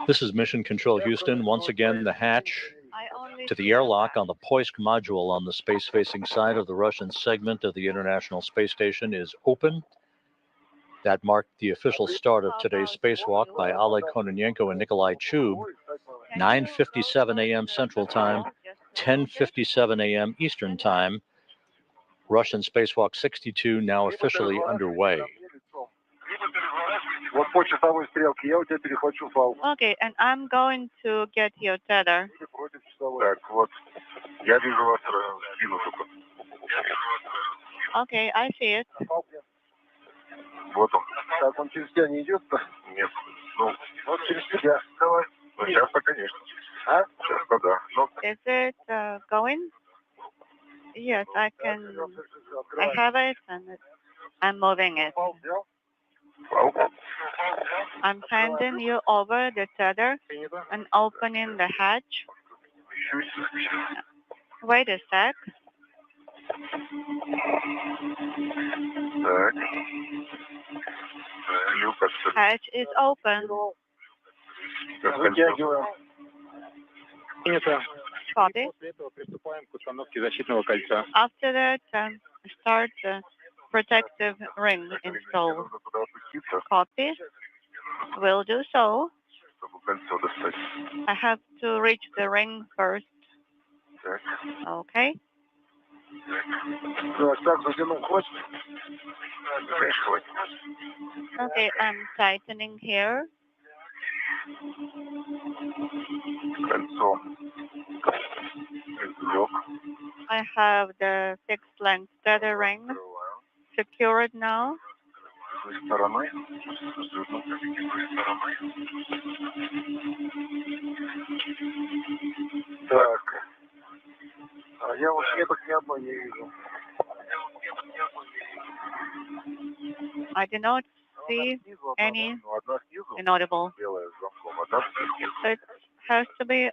This is Mission Control Houston. Once again, the hatch to the airlock on the Poisk module on the space-facing side of the Russian segment of the International Space Station is open. That marked the official start of today's spacewalk by Oleg Kononenko and Nikolai Chub, 9:57 a.m. Central Time, 10:57 a.m. Eastern Time. Russian spacewalk 62 now officially underway. Okay, and I'm going to get your tether. Okay, I see it. Вот он. Так, он через тебя не идет-то? Нет. Ну, вот через тебя. Давай. Ну, сейчас-то, конечно. А? Сейчас-то, да. Ну. Is it going? Yes, I can. I have it, and I'm moving it. I'm handing you over the tether and opening the hatch. Wait a sec. Так. Hatch is open. Вытягиваем. Copy. After that, start the protective ring install. Copy. Will do so. I have to reach the ring first. Okay. Okay, I'm tightening here. I have the fixed length tether ring secured now. Так. А я вот меток ни одной не вижу. I do not see any inaudible. It has to be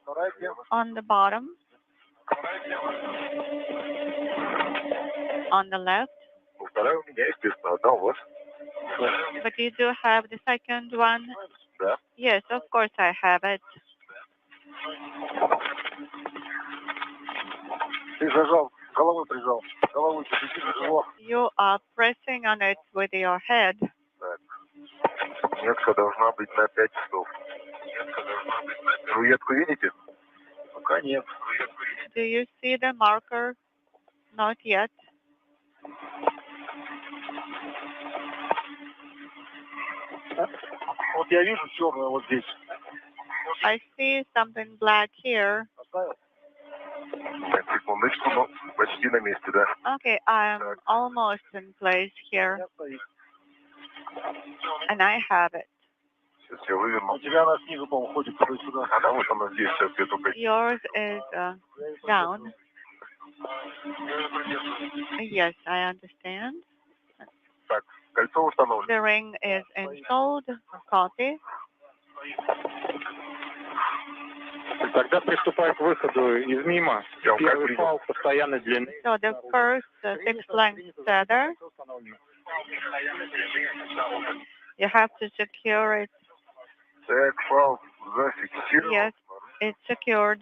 on the bottom, on the left. But you do have the second one? Yes, of course I have it. You are pressing on it with your head. Метка должна быть на 5 часов. Руетку видите? Пока нет. Do you see the marker? Not yet. Вот я вижу черное вот здесь. I see something black here. Секундочку, но почти на месте, да? Okay, I'm almost in place here. And I have it. Сейчас я выверну. У тебя она снизу, по-моему, ходит туда-сюда. А да, вот она здесь. Сейчас я только... Yours is down. Yes, I understand. Так, кольцо установлено. The ring is installed. Copy. Тогда приступай к выходу из мимо. Первый фал постоянной длины. So the first fixed length tether, you have to secure it. Так, фал зафиксирован. Yes, it's secured.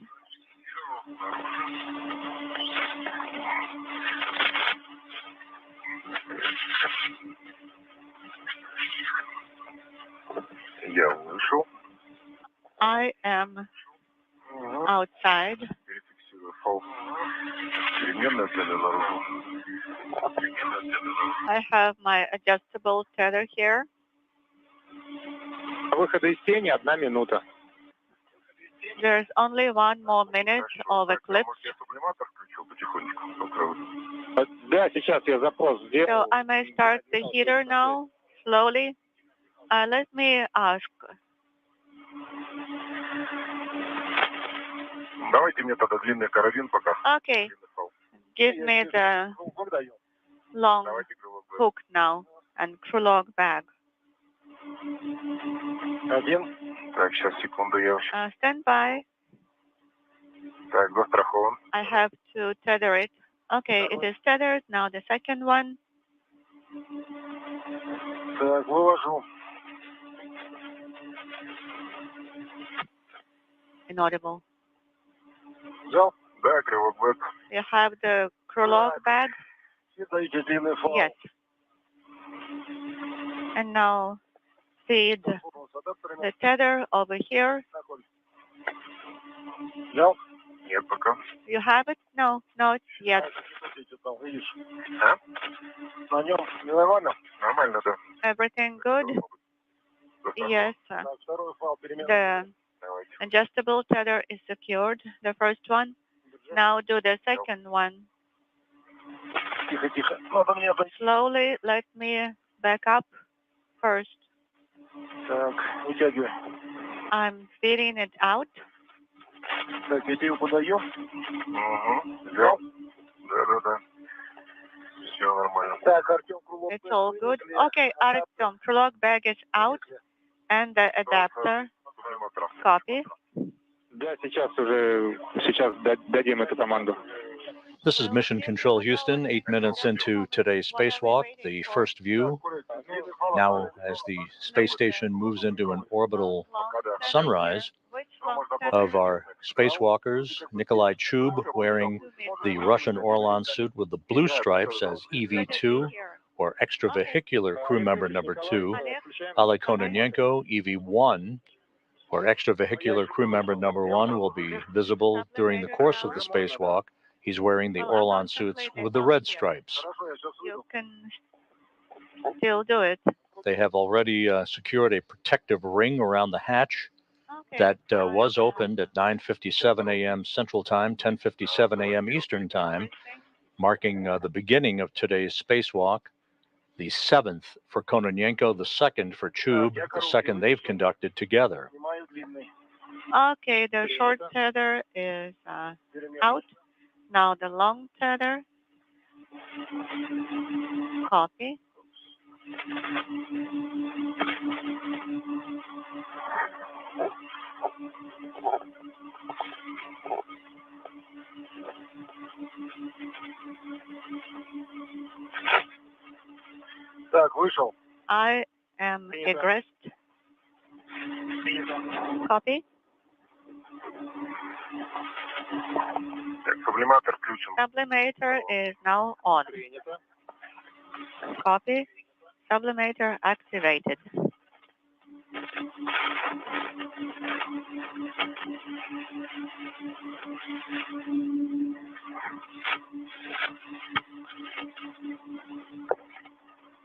Я вышел. I am outside. I have my adjustable tether here. Выхода из тени 1 минута. There's only 1 more minute of eclipse. Да, сейчас я запрос So сделал. I may start the heater now, slowly. Let me ask. Давайте мне тогда длинный карабин пока. Okay, give me the long hook now and crew log bag. Один. Так, сейчас, секунду, я... Stand by. Так, застрахован. I have to tether it. Okay, it is tethered. Now the second one. Так, вывожу. inaudible. Взял? Да, кривой бэк. You have the crew log bag? И даете длинный фаул. Yes. And now feed the tether over here. Взял? Нет пока. You have it? No, not yet. А? На нем не нормально? Нормально, да. Everything good? Yes. Так, второй фаул перемен. The Давайте. adjustable tether is secured, the first one. Now do the second one. Тихо, тихо. Надо мне отойти. Slowly let me back up first. Так, вытягивай. I'm feeding it out. Так, я тебе подаю. Угу. Взял? Да. Все нормально. Так, Артем, Крулов. It's all good. Okay, Artyom, crew log bag is out and the adapter. Copy. Да, сейчас дадим эту команду. This is Mission Control Houston, 8 minutes into today's spacewalk, the first view. Now, as the space station moves into an orbital sunrise of our spacewalkers, Nikolai Chub wearing the Russian Orlan suit with the blue stripes as EV2, or extravehicular crew member number 2, Oleg Kononenko, EV1, or extravehicular crew member number 1, will be visible during the course of the spacewalk. He's wearing the Orlan suits with the red stripes. You can still do it. They have already secured a protective ring around the hatch that was opened at 9:57 a.m. Central Time, 10:57 a.m. Eastern Time, marking the beginning of today's spacewalk, the 7th for Kononenko, the 2nd for Chub, the 2nd they've conducted together. Okay, the short tether is out. Now the long tether. Copy. Так, вышел. I am egressed. Copy. Так, сублиматор включен. Sublimator is now on. Copy. Sublimator activated.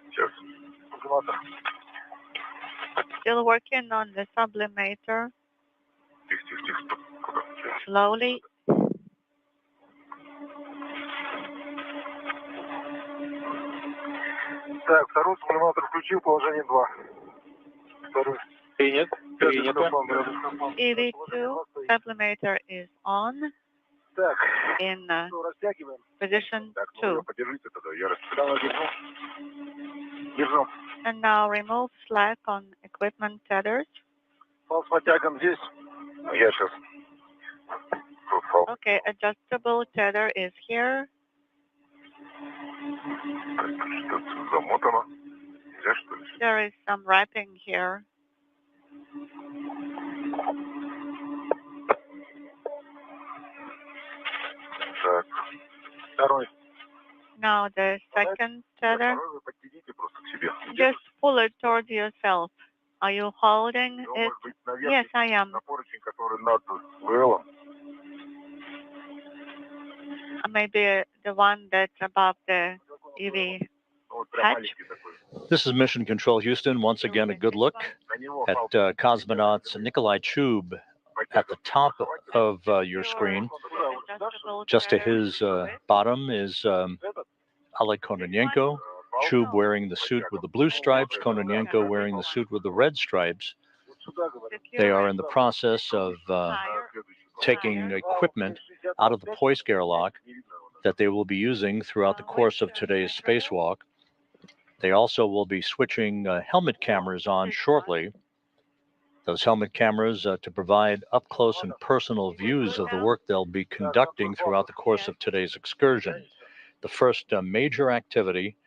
Сейчас. Сублиматор. Still working on the sublimator. Тихо. Куда? Slowly. Так, второй сублиматор включил, положение 2. Второй. Принято. EV2 sublimator is on Так, in растягиваем. position Так, 2. подержите тогда, я держу. Держу. And now remove slack on equipment tethers. Фал с подтягом здесь. Я сейчас. Тут фал. Okay, adjustable tether is here. Что-то замотано. Нельзя, что ли? There is some wrapping here. Так. Второй. Now the second tether. Второй вы подтяните просто к себе. Just pull it towards yourself. Are you holding Ну, it? может быть, наверх. Yes, I am. На поручень, который над ВЛом. Maybe the one that's above the EV. Вот прям Hatch. маленький такой. This is Mission Control Houston. Once again, a good look На него at фал Cosmonauts Nikolai Chub at the top of your screen. Just to his bottom is Oleg Kononenko, Chub wearing the suit with the blue stripes, Kononenko wearing the suit with the red stripes. They are in the process of taking equipment out of the Poisk airlock that they will be using throughout the course of today's spacewalk. They also will be switching helmet cameras on shortly. Those helmet cameras to provide up close and personal views of the work they'll be conducting throughout the course of today's excursion. The first major activity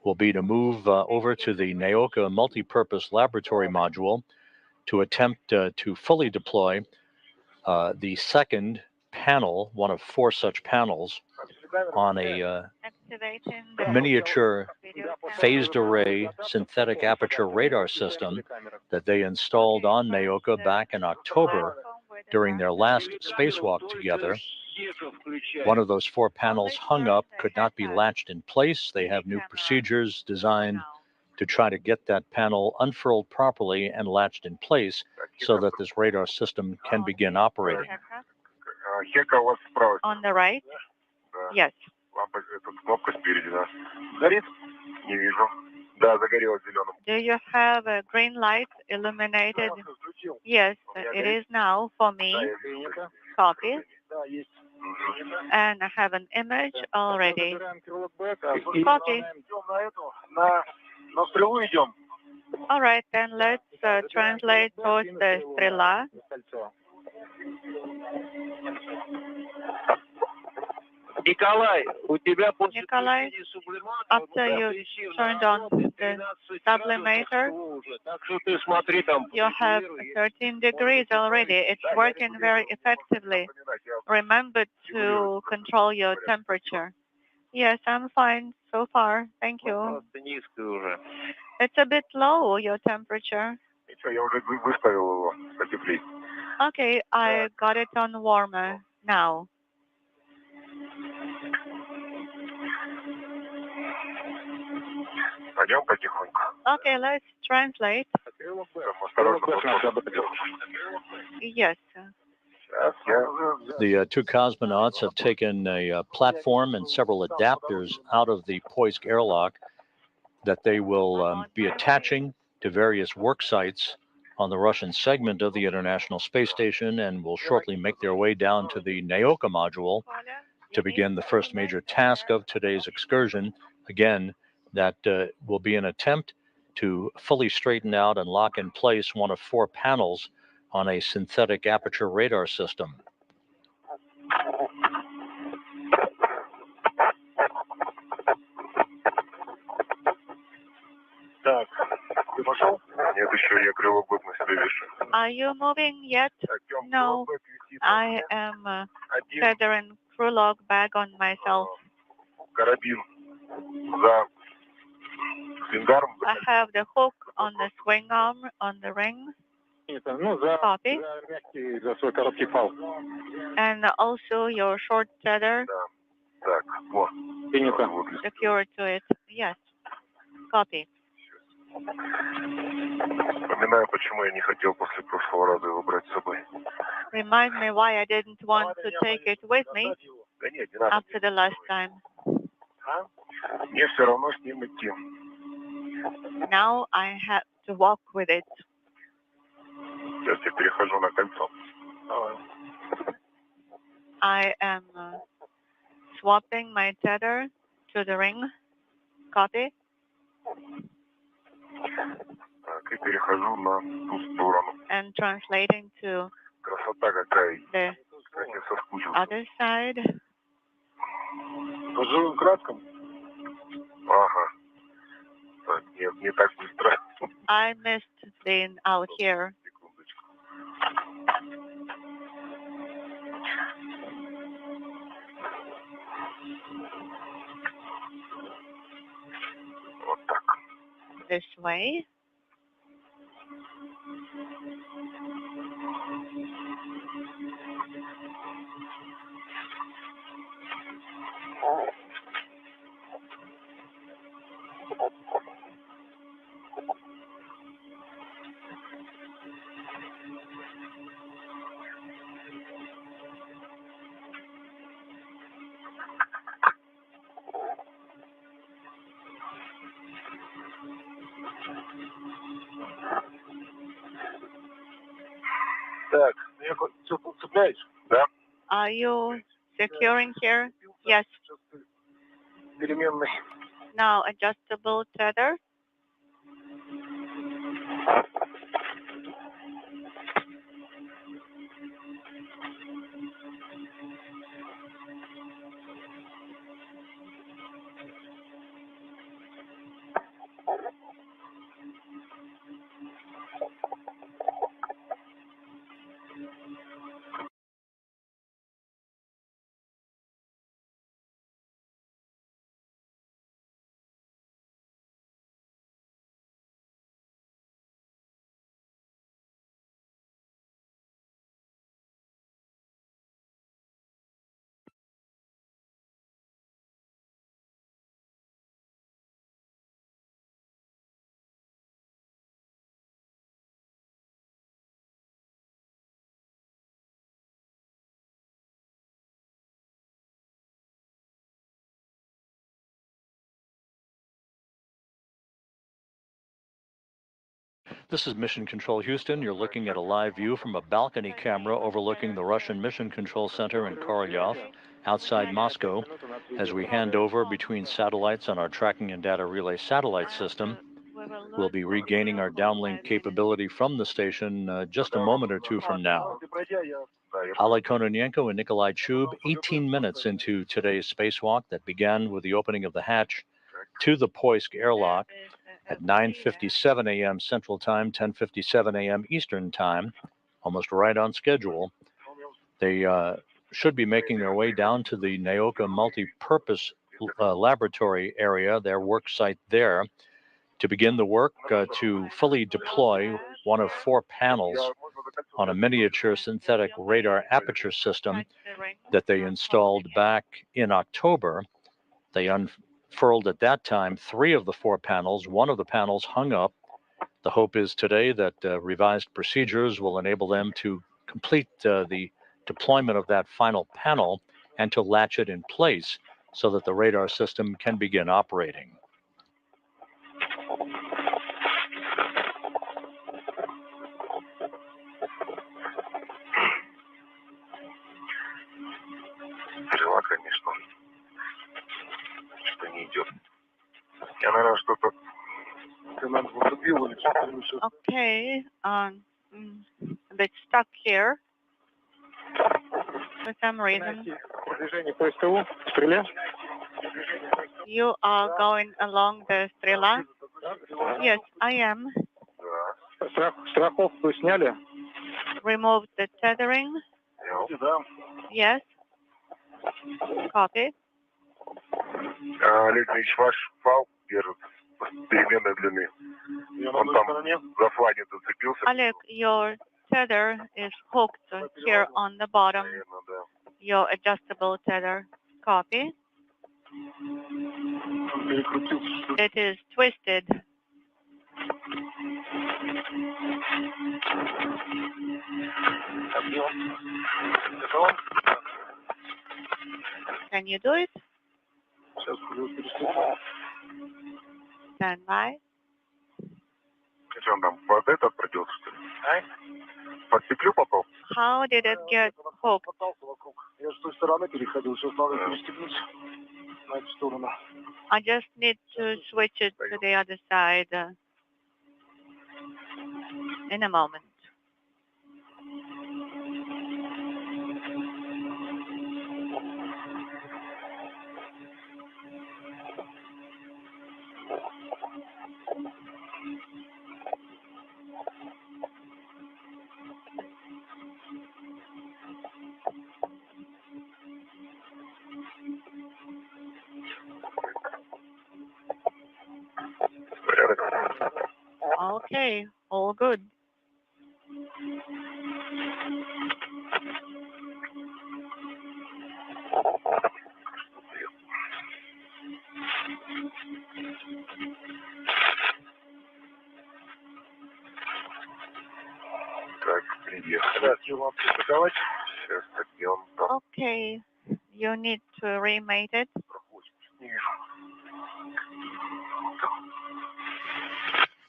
will be to move over to the Naoka multipurpose laboratory module to attempt to fully deploy The second panel, one of 4 such panels, on a Activating the miniature video camera. phased array synthetic aperture radar system that they installed on Naoka back in October during their last spacewalk together. One of those 4 panels hung up, could not be latched in place. They have new procedures designed to try to get that panel unfurled properly and latched in place so that this radar system can begin operating. Хека у вас справа. On the right? Да. Yes. Лампа, тут кнопка спереди, да. Горит? Не вижу. Да, загорелась зеленым. Do you have a green light illuminated? Yes, it is now for me. Copy. And I have an image already. Copy. На стрелу идем. All right, then let's translate towards the Strela. Николай, у тебя после Nikolai, after you turned on the sublimator, you have 13 degrees already. It's working very effectively. Remember to control your temperature. Yes, I'm fine so far. Thank you. It's a bit low, your temperature. Я уже выставил его потеплее. Okay, I got it on warmer now. Пойдем потихоньку. Okay, let's translate. Yes. The 2 cosmonauts have taken a platform and several adapters out of the Poisk airlock that they will be attaching to various work sites on the Russian segment of the International Space Station, and will shortly make their way down to the Naoka module to begin the first major task of today's excursion. Again, that will be an attempt to fully straighten out and lock in place one of 4 panels on a synthetic aperture radar system. Так, ты пошел? Нет, еще я крылобок на себе вешу. Are you moving yet? No, I am feathering crew log bag on myself. Карабин за свингаром. I have the hook on the swing arm on the ring. Copy. And also your short tether Так, вот. secured to it. Yes. Copy. Вспоминаю, почему я не хотел после прошлого раза его брать с собой. Remind me why I didn't want to take it with me Да нет, не надо. after the last time. Мне все равно с ним идти. Now I have to walk with it. Сейчас я перехожу на кольцо. I am swapping my tether to the ring. Copy. Так, и перехожу на ту сторону. And translating to Красота какая. the Как я соскучился. other side. По живым краткам? Ага. Так, нет, не так быстро. I missed being out here. Секундочку. Вот так. This way. Так, я все тут цепляешь? Да. Are you securing here? Yes. Переменный. Now adjustable tether. This is Mission Control Houston. You're looking at a live view from a balcony camera overlooking the Russian Mission Control Center in Korolyov, outside Moscow, as we hand over between satellites on our tracking and data relay satellite system. We'll be regaining our downlink capability from the station just a moment or two from now. Oleg Kononenko and Nikolai Chub, 18 minutes into today's spacewalk that began with the opening of the hatch to the Poisk airlock at 9:57 a.m. Central Time, 10:57 a.m. Eastern Time, almost right on schedule. They should be making their way down to the Naoka multi-purpose laboratory area, their work site there, to begin the work to fully deploy one of 4 panels on a miniature synthetic radar aperture system that they installed back in October. They unfurled at that time 3 of the 4 panels. One of the panels hung up. The hope is today that revised procedures will enable them to complete the deployment of that final panel and to latch it in place so that the radar system can begin operating. Конечно. Что не идет. Я, наверное, что-то... Okay, a bit stuck here for some reason. Движение по СТУ, стреле. You are going along the Strela? Yes, I am. Страховку сняли? Remove the tethering? Yes. Copy. Олег Ильич, ваш фал держит переменной длины. Он там за фланец зацепился. Oleg, your tether is hooked here on the bottom. Your adjustable tether. Copy. It is twisted. Can you do it? Stand by. Что он там, под этот придется, что ли? Под петлю попал? How did it get hooked? Я с той стороны переходил, сейчас надо перестегнуть на эту сторону. I just need to switch it to the other side in a moment. Okay, all good. Так, приехали. Сейчас подъем. Okay, you need to remate it.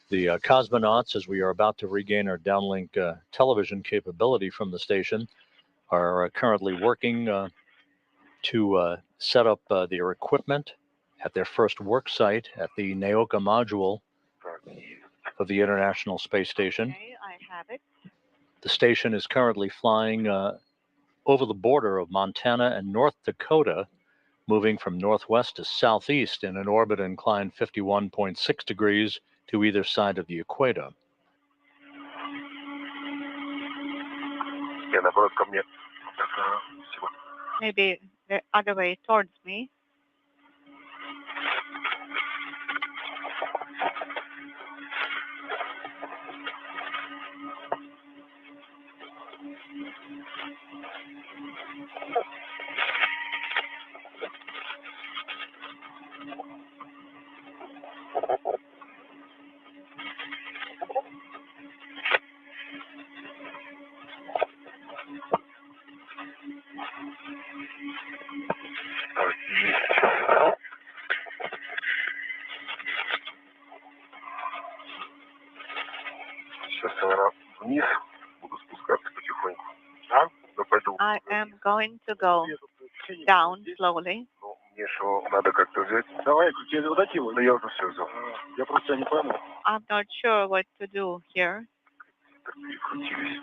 The Cosmonauts, as we are about to regain our downlink television capability from the station, are currently working to set up their equipment at their first work site at the Naoka module of the International Space Station. Okay, I have it. The station is currently flying over the border of Montana and North Dakota, moving from northwest to southeast in an orbit inclined 51.6 degrees to either side of the equator. Maybe the other way towards me. вниз, буду спускаться потихоньку. А? Да пойду. I am going to go down slowly. Ну, мне что, надо как-то взять. Давай, тебе вот эти вот. Да я уже все взял. Я просто не пойму. I'm not sure what to do here. Так перекрутились.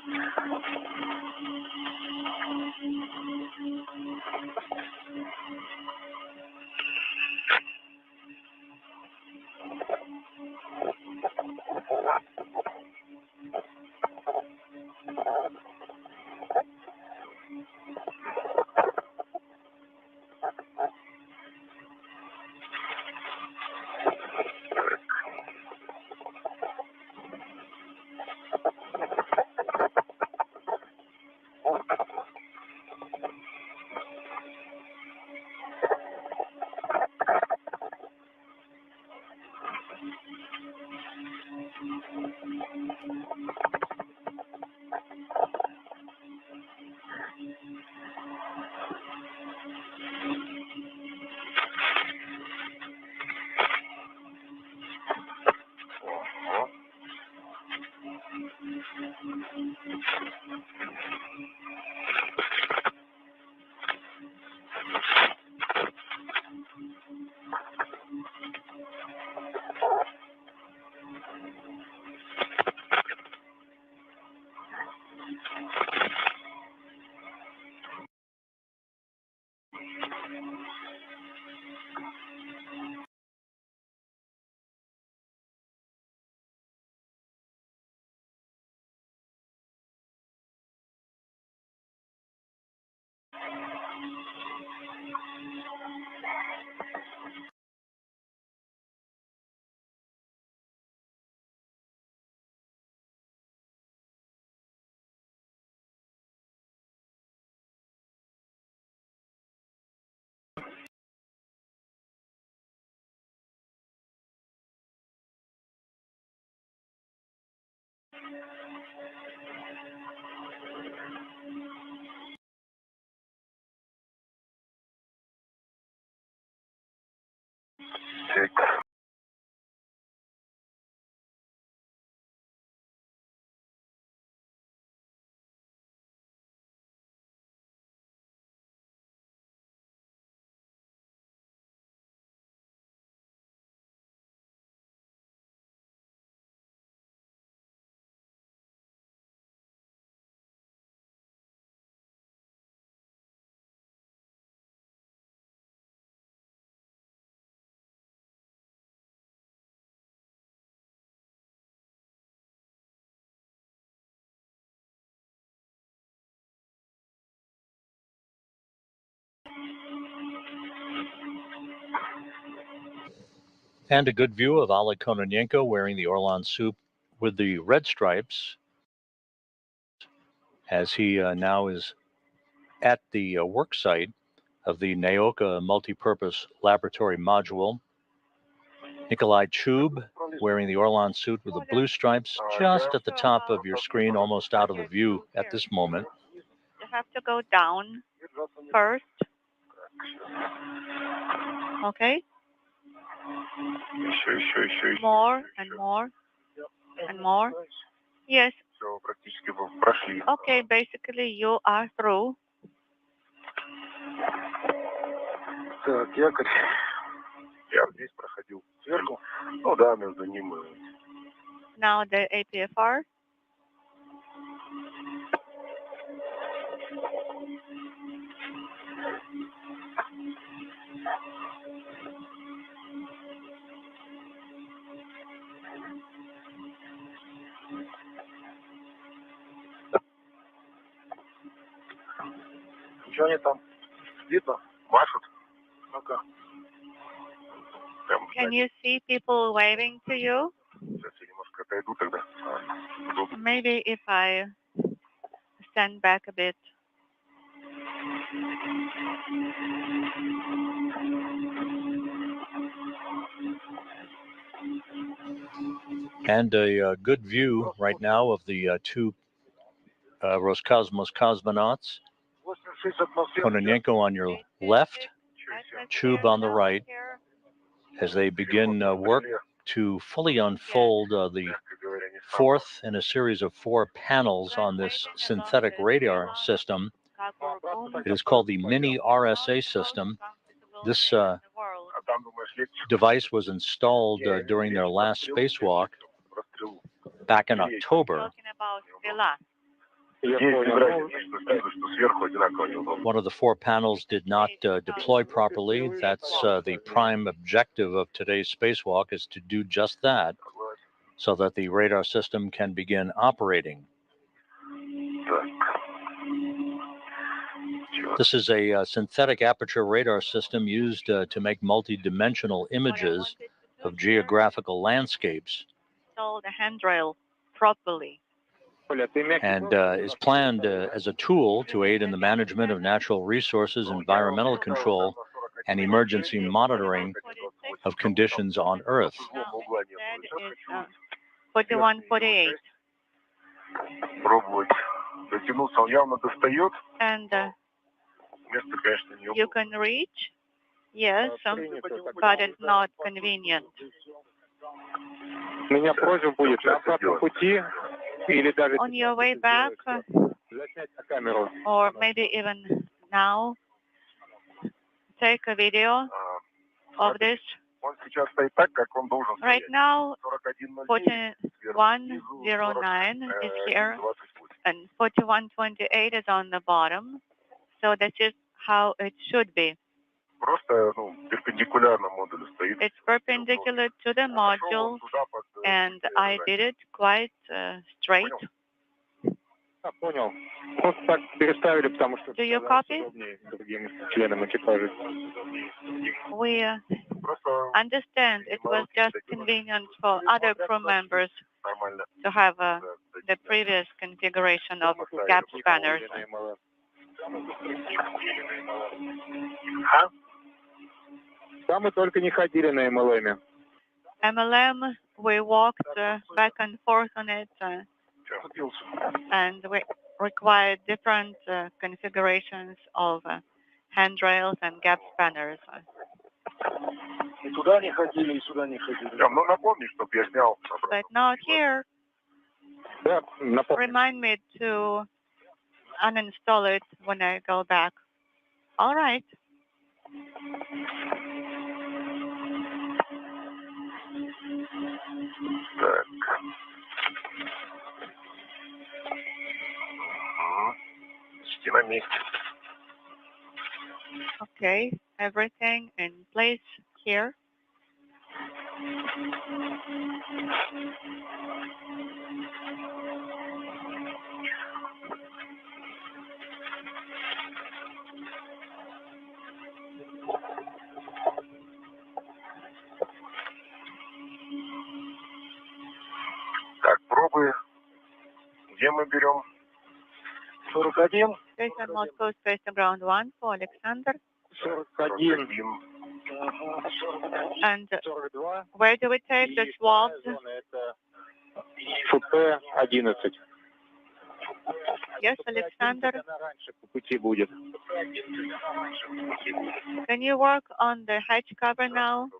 And a good view of Oleg Kononenko wearing the Orlan suit with the red stripes as he now is at the work site of the Naoka multipurpose laboratory module. Nikolai Chub wearing the Orlan suit with the blue stripes just at the top of your screen, almost out of the view at this moment. You have to go down first. Okay? Еще. More and more and more. Yes. Все, практически прошли. Okay, basically you are through. Так, якорь. Я здесь проходил. Сверху? Ну да, между ним и... Now the APFR. Что они там? Видно? Машут? Ну-ка. Can you see people waving to you? Сейчас я немножко отойду тогда. Удобно. Maybe if I stand back a bit. And a good view right now of the two Roscosmos cosmonauts. 86 атмосфер. Kononenko on your left, Chub on the right, as they begin work to fully unfold the fourth in a series of 4 panels on this synthetic radar system. It is called the Mini RSA system. This device was installed during their last spacewalk back in October. One of the 4 panels did not deploy properly. That's the prime objective of today's spacewalk, is to do just that, so that the radar system can begin operating. This is a synthetic aperture radar system used to make multi-dimensional images of geographical landscapes. Install the handrail properly. And is planned as a tool to aid in the management of natural resources, environmental control, and emergency monitoring of conditions on Earth. That is 4148. And you can reach, yes, but it's not convenient. On your way back, or maybe even now, take a video of this. Right now, 4109 is here, and 4128 is on the bottom. So that is how it should be. It's perpendicular to the module, and I did it quite straight. Do you copy? We understand it was just convenient for other crew members to have the previous configuration of gap spanners. MLM, we walked back and forth on it, and we required different configurations of handrails and gap spanners. But not here. Remind me to uninstall it when I go back. All right. Okay, everything in place here. Где мы берем? 41. Station Moscow, Station Ground 1 for Alexander. 41. And where do we take the swabs? Yes, Alexander. Can you work on the hatch cover now?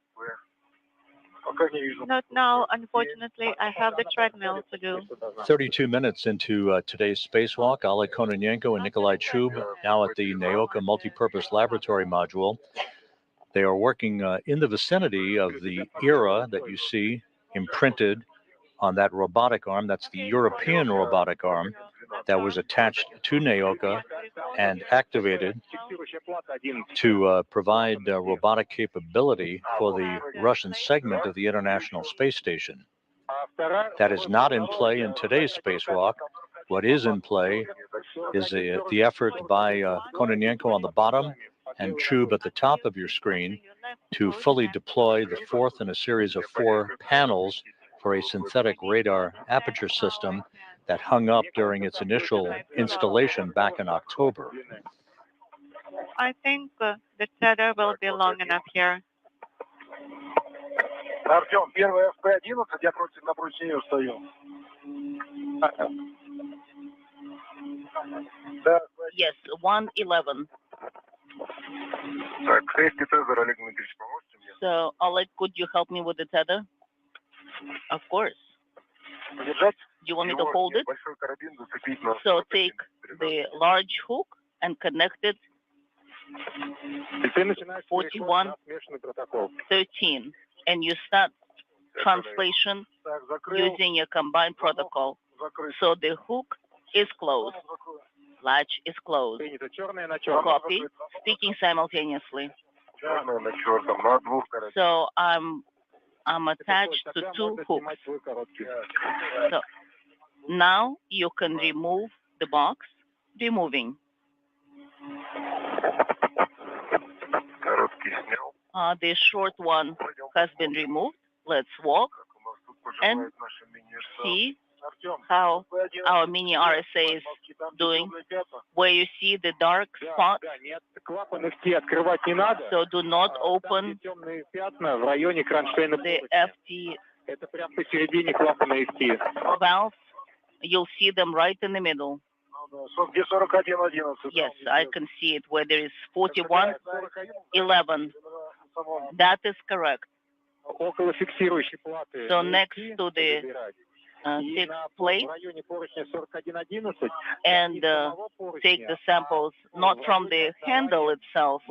Not now, unfortunately. I have the treadmill to do. 32 minutes into today's spacewalk, Oleg Kononenko and Nikolai Chub now at the Naoka Multipurpose Laboratory Module. They are working in the vicinity of the era that you see imprinted on that robotic arm. That's the European robotic arm that was attached to Naoka and activated to provide robotic capability for the Russian segment of the International Space Station. That is not in play in today's spacewalk. What is in play is the effort by Kononenko on the bottom and Chub at the top of your screen to fully deploy the fourth in a series of 4 panels for a synthetic radar aperture system that hung up during its initial installation back in October. I think the tether will be long enough here. Артем, первая FP11, я напротив нее стою. Yes, 111. Так, safety tether, Олег Дмитриевич, поможете мне? So, Oleg, could you help me with the tether? Of course. You want me to hold it? So take the large hook and connect it 4113, and you start translation using a combined protocol. So the hook is closed, latch is closed. Copy, speaking simultaneously. So I'm attached to two hooks. So now you can remove the box. Removing. The short one has been removed. Let's walk and see how our mini RSA is doing. Where you see the dark spot, so do not open the FT valves. You'll see them right in the middle. Yes, I can see it where there is 4111. That is correct. So next to the fixed plate, and take the samples not from the handle itself,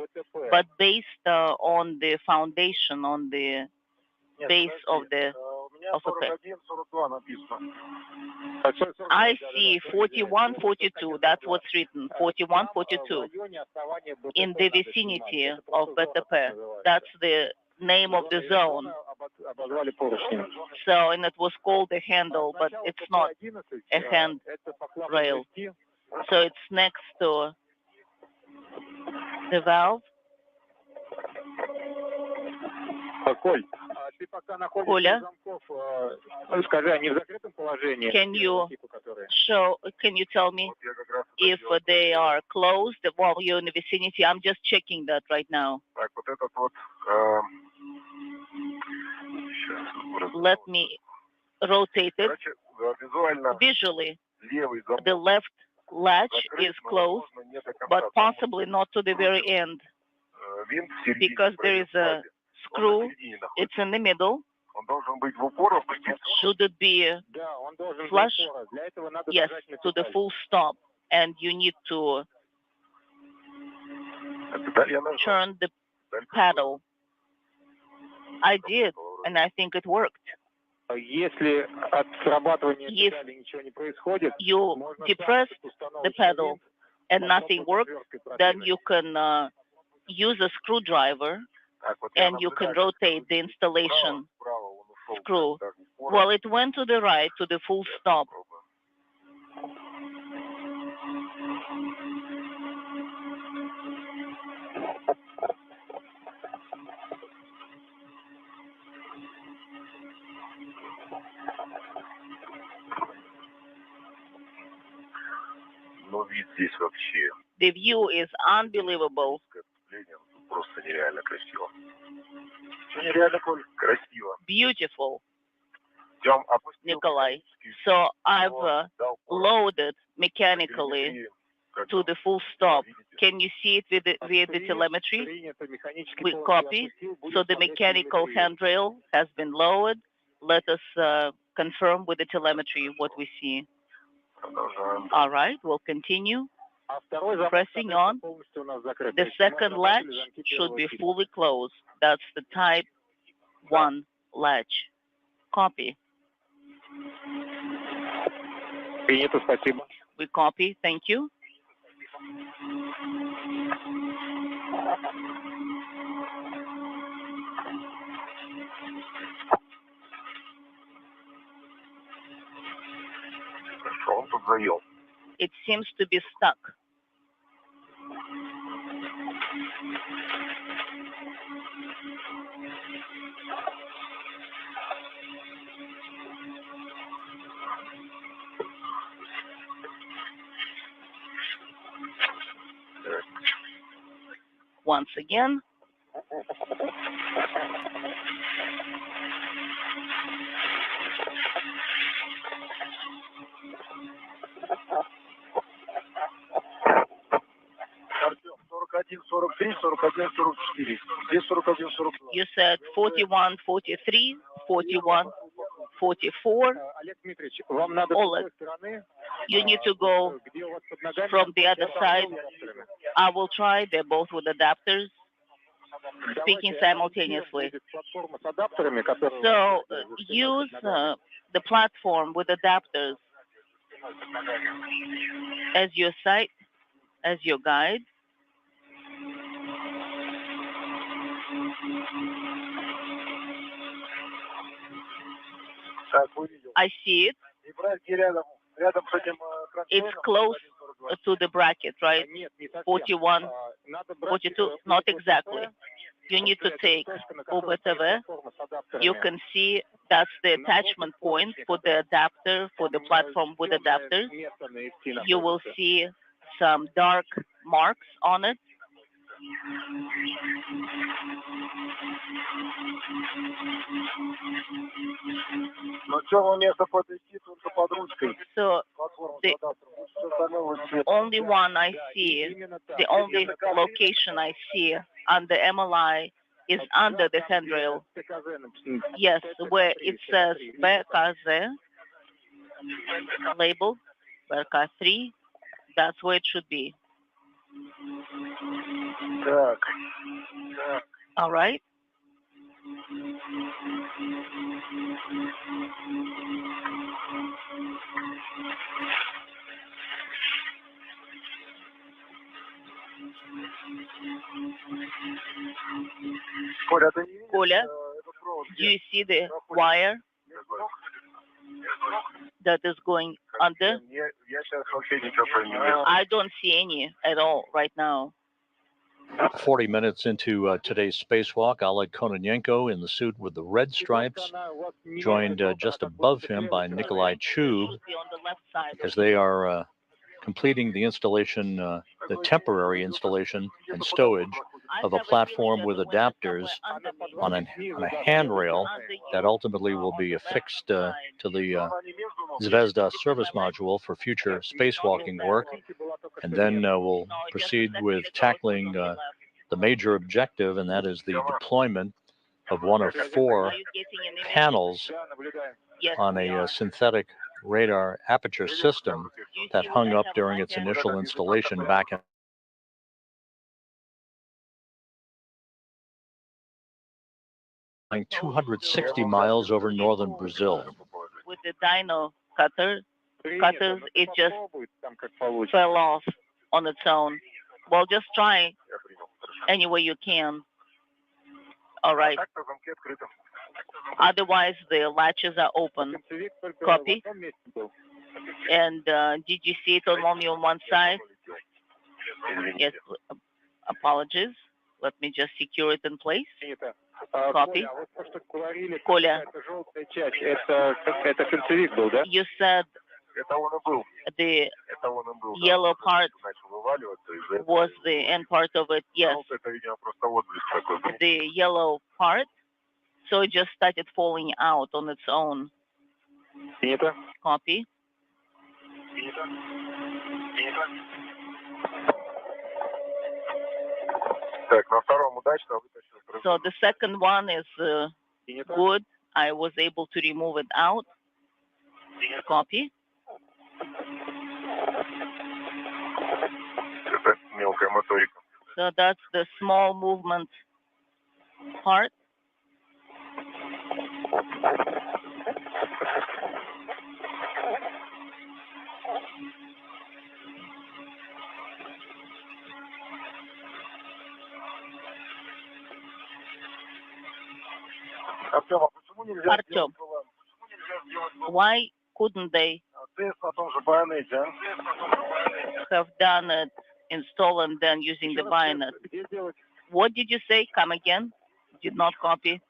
but based on the foundation, on the base of the I see 4142. That's what's written. 4142 in the vicinity of BTP. That's the name of the zone. So, and it was called a handle, but it's not a hand rail. So it's next to the valve. Коля, can you tell me if they are closed while you're in the vicinity? I'm just checking that right now. Let me rotate it. Visually, the left latch is closed, but possibly not to the very end, because there is a screw. It's in the middle. Should it be flush? Yes, to the full stop. And you need to turn the paddle. I did, and I think it worked. If you depress the pedal and nothing works, then you can use a screwdriver and you can rotate the installation screw. Well, it went to the right, to the full stop. The view is unbelievable. Beautiful, Nikolai. So I've loaded mechanically to the full stop. Can you see it via the telemetry? We copy. So the mechanical handrail has been lowered. Let us confirm with the telemetry what we see. All right, we'll continue. Pressing on. The second latch should be fully closed. That's the type 1 latch. Copy. We copy. Thank you. It seems to be stuck. Once again. You said 41, 43, 41, 44. Oleg, you need to go from the other side. I will try. They're both with adapters, speaking simultaneously. So use the platform with adapters as your site, as your guide. I see it. It's close to the bracket, right? 41, 42, not exactly. You need to take OBTV. You can see that's the attachment point for the adapter, for the platform with adapters. You will see some dark marks on it. So the only one I see, the only location I see on the MLI is under the handrail. Yes, where it says BKZ label, BK3, that's where it should be. All right. Коля, do you see the wire that is going under? I don't see any at all right now. 40 minutes into today's spacewalk, Oleg Kononenko in the suit with the red stripes, joined just above him by Nikolai Chub, as they are completing the installation, the temporary installation and stowage of a platform with adapters on a handrail that ultimately will be affixed to the Zvezda service module for future spacewalking work. And then we'll proceed with tackling the major objective, and that is the deployment of one of 4 panels on a synthetic radar aperture system that hung up during its initial installation back in 260 miles over northern Brazil. With the dyno cutters, it just fell off on its own. Well, just try any way you can. All right. Otherwise, the latches are open. Copy. And did you see it only on one side? Yes. Apologies. Let me just secure it in place. Copy. Коля, you said the yellow part was the end part of it. Yes. The yellow part. So it just started falling out on its own. Copy. So the second one is good. I was able to remove it out. Copy. So that's the small movement part. Artyom, why couldn't they have done it, install and then using the bayonet? What did you say? Come again? Did not copy.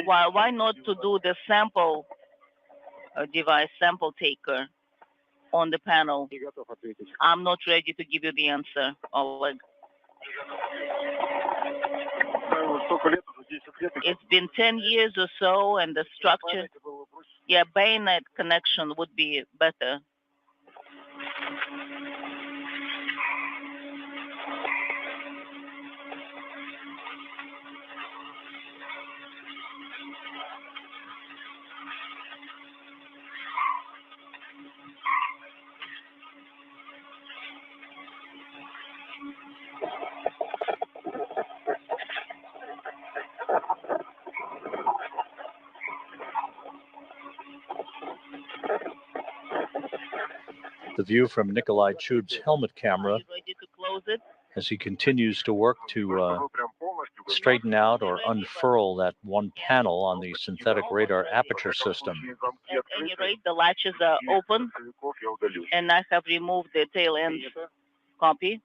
Why not to do the sample device, sample taker on the panel? I'm not ready to give you the answer, Oleg. It's been 10 years or so, and the structure, yeah, bayonet connection would be better. the view from Nikolai Chub's helmet camera Are you ready to close it? as he continues to work to straighten out or unfurl that one panel on the synthetic radar aperture system. At any rate, the latches are open, and I have removed the tail end. Copy.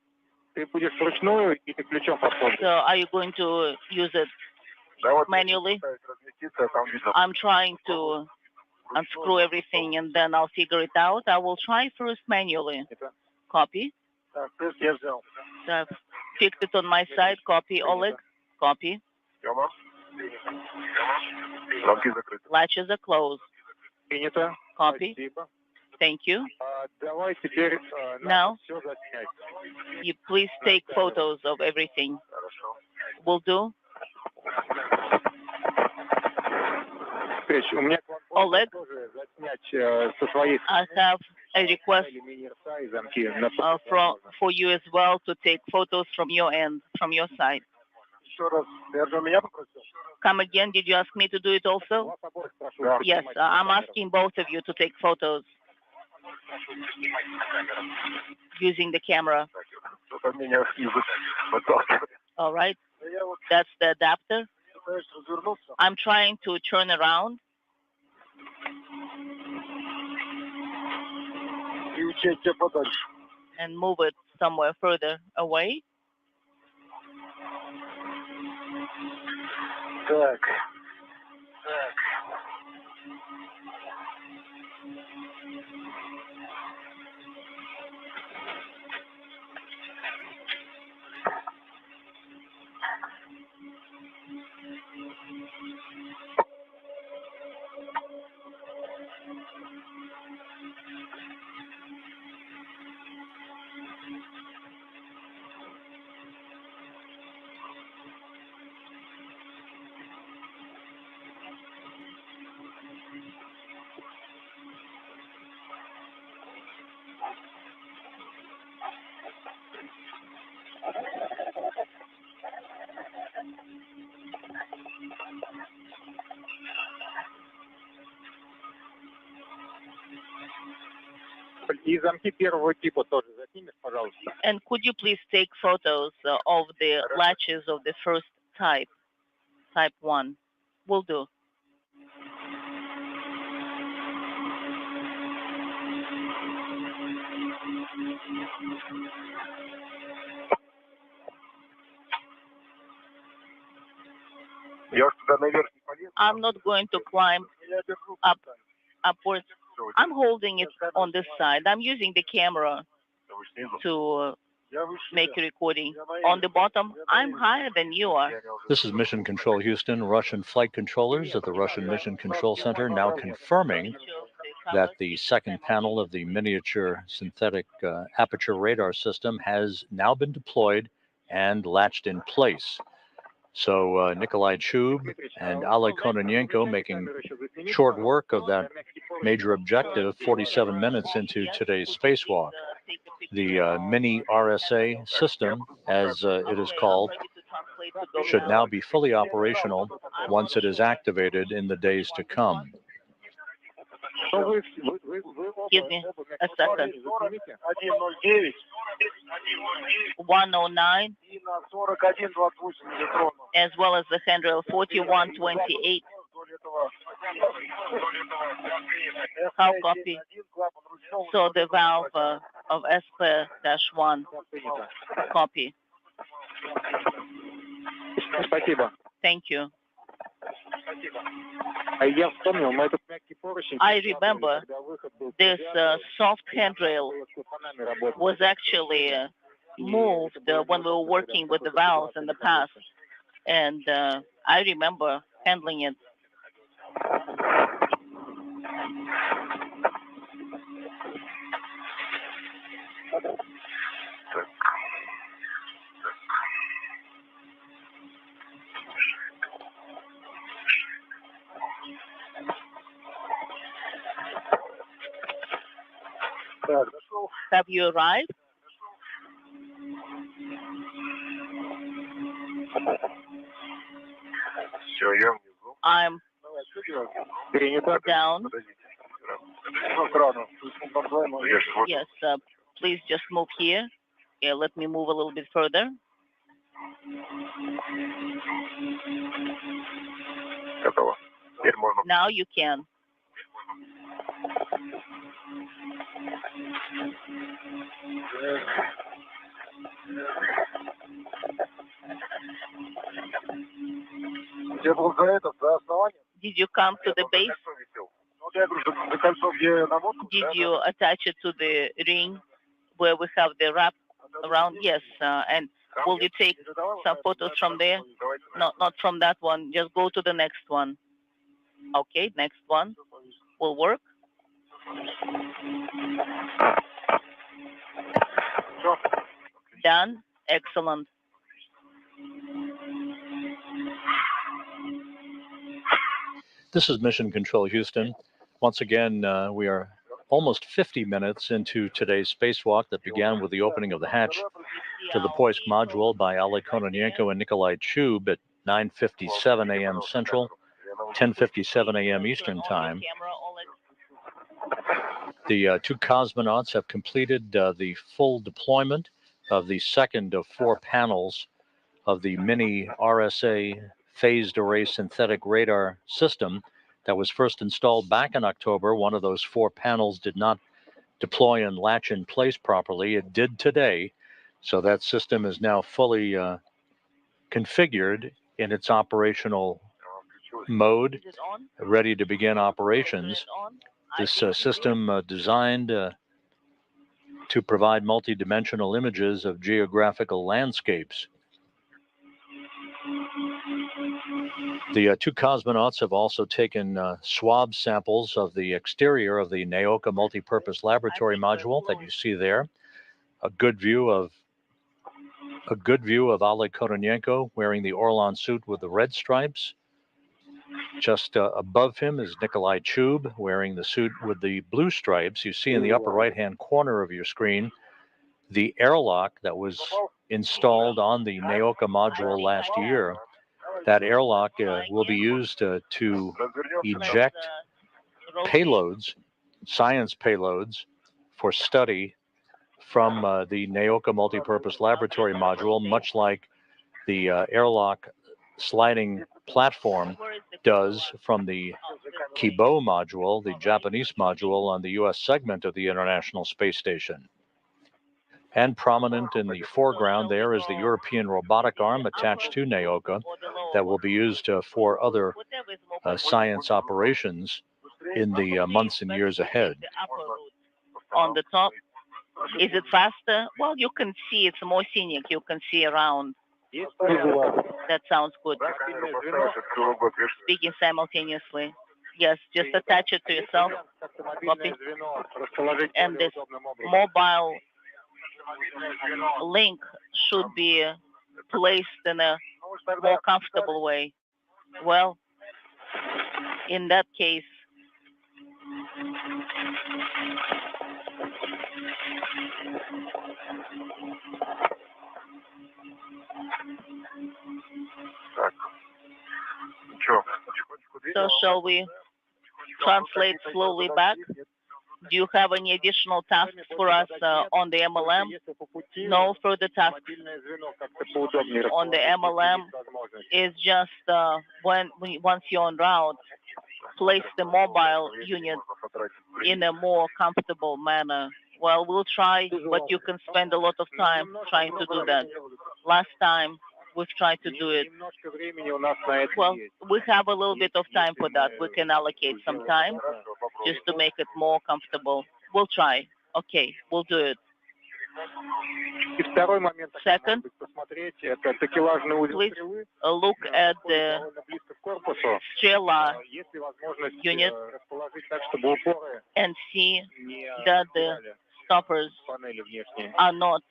Ты будешь вручную или ключом подходить? So are you going to use it manually? I'm trying to unscrew everything and then I'll figure it out. I will try first manually. Copy. So I've fixed it on my side. Copy, Oleg. Copy. Latches are closed. Принято. Copy. Спасибо. Thank you. Давай теперь Now, все заснять. you please take photos of everything. Will do. У меня к вам Oleg, тоже заснять со своей I have a request мини-РСА и замки. for you as well to take photos from your end, from your side. Come again, did you ask me to do it also? Yes, I'm asking both of you to take photos using the camera. All right, that's the adapter. I'm trying to turn around. And move it somewhere further away. Так. И замки первого типа тоже заснимешь, пожалуйста. And could you please take photos of the latches of the first type, type 1? Will do. I'm not going to climb upwards. I'm holding it on this side. I'm using the camera to make a recording. On the bottom, I'm higher than you are. This is Mission Control Houston. Russian flight controllers at the Russian Mission Control Center now confirming that the second panel of the miniature synthetic aperture radar system has now been deployed and latched in place. So Nikolai Chub and Oleg Kononenko making short work of that major objective 47 minutes into today's spacewalk. The mini RSA system, as it is called, should now be fully operational once it is activated in the days to come. Give me a second. 109, as well as the handrail 4128. How copy? So the valve of SP-1 copy. Спасибо. Thank you. Я вспомнил, но этот мягкий поручень. I remember this soft handrail was actually moved when we were working with the valves in the past, and I remember handling it. Have you arrived? I'm down. Yes, please just move here. Yeah, let me move a little bit further. Now you can. Did you come to the base? Did you attach it to the ring where we have the wrap around? Yes. And will you take some photos from there? No, not from that one. Just go to the next one. Okay, next one will work. Done. Excellent. This is Mission Control Houston. Once again, we are almost 50 minutes into today's spacewalk that began with the opening of the hatch to the Poisk module by Oleg Kononenko and Nikolai Chub at 9:57 a.m. Central, 10:57 a.m. Eastern Time. The two cosmonauts have completed the full deployment of the second of 4 panels of the mini RSA phased array synthetic radar system that was first installed back in October. One of those 4 panels did not deploy and latch in place properly. It did today. So that system is now fully configured in its operational mode, ready to begin operations. This system designed to provide multidimensional images of geographical landscapes. The 2 cosmonauts have also taken swab samples of the exterior of the Naoka multipurpose laboratory module that you see there. A good view of Oleg Kononenko wearing the Orlan suit with the red stripes. Just above him is Nikolai Chub wearing the suit with the blue stripes. You see in the upper right-hand corner of your screen the airlock that was installed on the Naoka module last year. That airlock will be used to eject payloads, science payloads, for study from the Naoka multipurpose laboratory module, much like the airlock sliding platform does from the Kibo module, the Japanese module on the U.S. segment of the International Space Station. And prominent in the foreground there is the European robotic arm attached to Naoka that will be used for other science operations in the months and years ahead. On the top, is it faster? Well, you can see it's more scenic. You can see around. That sounds good. Speaking simultaneously. Yes, just attach it to yourself. Copy. And this mobile link should be placed in a more comfortable way. Well, in that case, so shall we translate slowly back? Do you have any additional tasks for us on the MLM? No further tasks on the MLM. Is just once you're en route, place the mobile unit in a more comfortable manner. Well, we'll try, but you can spend a lot of time trying to do that. Last time, we've tried to do it. Well, we have a little bit of time for that. We can allocate some time just to make it more comfortable. We'll try. Okay, we'll do it. Second, please look at the Strela unit and see that the stoppers are not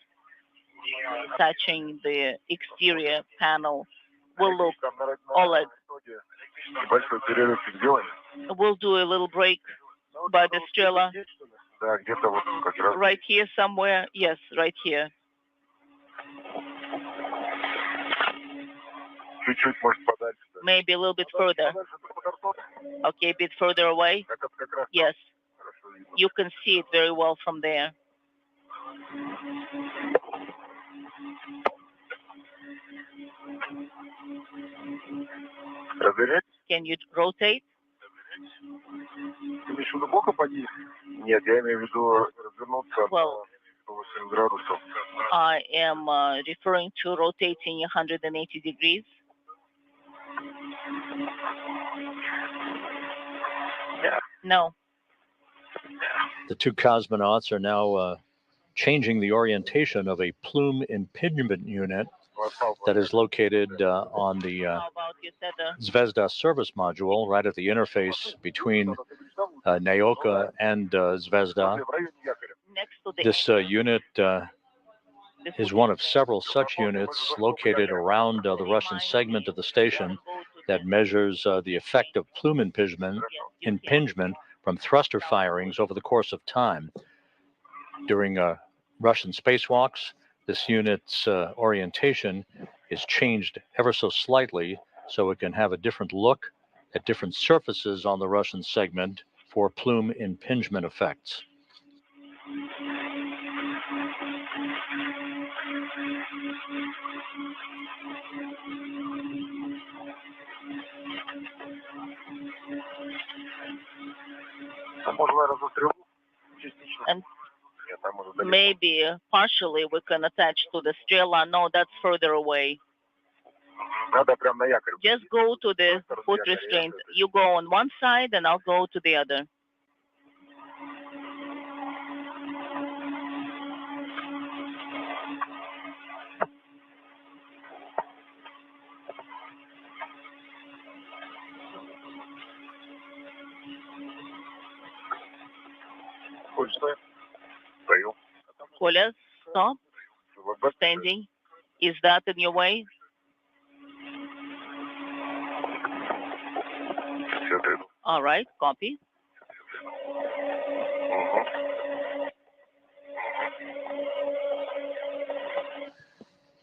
touching the exterior panel. We'll look, Oleg. We'll do a little break by the Strela. Right here somewhere. Yes, right here. Maybe a little bit further. Okay, a bit further away. Yes. You can see it very well from there. Can you rotate? Well, I am referring to rotating 180 degrees. No. The two cosmonauts are now changing the orientation of a plume impingement unit that is located on the Zvezda service module, right at the interface between Naoka and Zvezda. This unit is one of several such units located around the Russian segment of the station that measures the effect of plume impingement from thruster firings over the course of time. During Russian spacewalks, this unit's orientation is changed ever so slightly so it can have a different look at different surfaces on the Russian segment for plume impingement effects. And maybe partially we can attach to the Strela. No, that's further away. Just go to the foot restraint. You go on one side and I'll go to the other. Коля, stop. Standing. Is that in your way? All right, copy.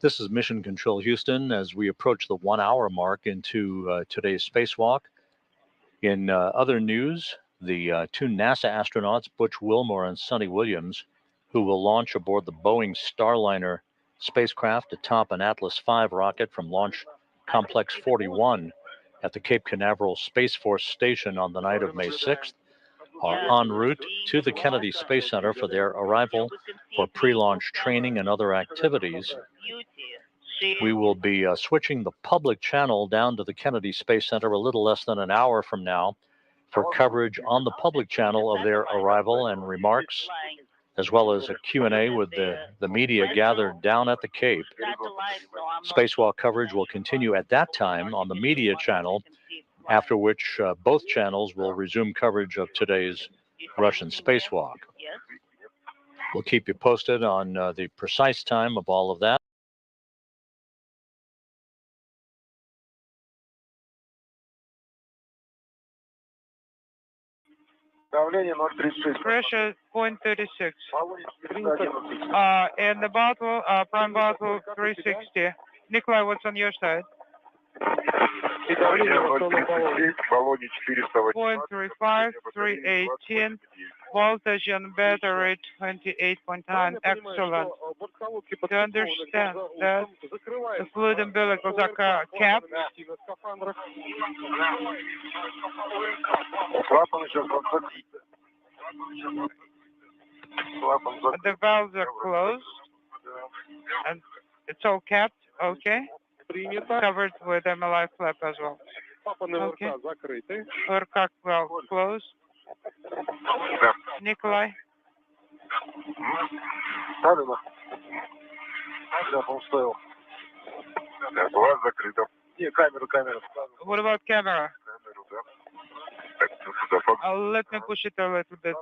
This is Mission Control Houston as we approach the 1 hour mark into today's spacewalk. In other news, the two NASA astronauts, Butch Wilmore and Sonny Williams, who will launch aboard the Boeing Starliner spacecraft atop an Atlas V rocket from Launch Complex 41 at the Cape Canaveral Space Force Station on the night of May 6th, are en route to the Kennedy Space Center for their arrival for pre-launch training and other activities. We will be switching the public channel down to the Kennedy Space Center a little less than an hour from now for coverage on the public channel of their arrival and remarks, as well as a Q&A with the media gathered down at the Cape. Spacewalk coverage will continue at that time on the media channel, after which both channels will resume coverage of today's Russian spacewalk. We'll keep you posted on the precise time of all of that. Pressure 0.36. And the bottle, prime bottle 360. Nikolai, what's on your side? 0.35, 318. Voltage and battery 28.9. Excellent. To understand that the fluid umbilicals are capped. The valves are closed and it's all capped. Okay. Covered with MLI flap as well. Okay. Orkak valve closed. Nikolai. What about camera? Let me push it a little bit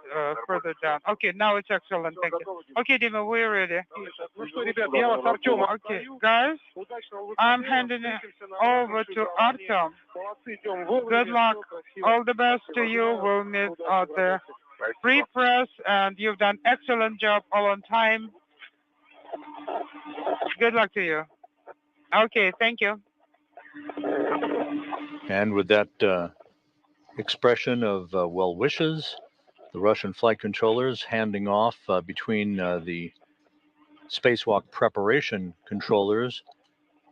further down. Okay, now it's excellent. Thank you. Okay, Dima, we're ready. Okay, guys, I'm handing it over to Artem. Good luck. All the best to you. We'll meet out there. Pre-press, and you've done excellent job all on time. Good luck to you. Okay, thank you. And with that expression of well wishes, The Russian flight controllers handing off between the spacewalk preparation controllers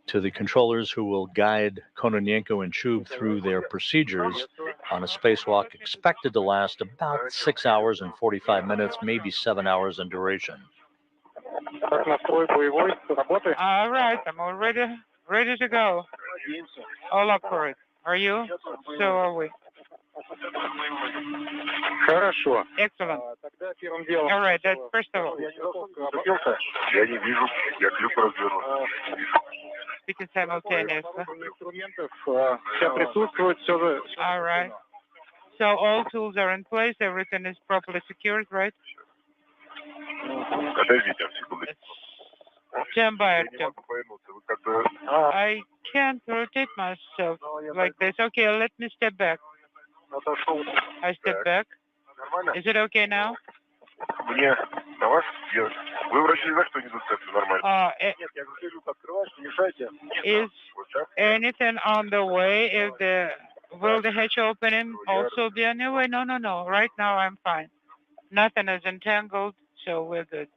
to the controllers who will guide Kononenko and Chub through their procedures on a spacewalk expected to last about 6 hours and 45 minutes, maybe 7 hours in duration. All right, I'm already ready to go. All up for it. Are you? So are we. Хорошо. Excellent. Тогда первым делом... All right, that's first of all. Я не вижу, я клюк развернут. Speaking simultaneously. Инструментов все присутствует, все... All right. So all tools are in place, everything is properly secured, right? Подождите секунду. Stand by, Artyom. Вы как бы... I can't rotate myself like this. Okay, let me step back. I step back. Is it okay now? Мне на вас? Вы вроде ни за что не зацепили, нормально. Is anything on the way? Will the hatch opening also be on the way? No, no, no. Right now I'm fine. Nothing is entangled, so we're good.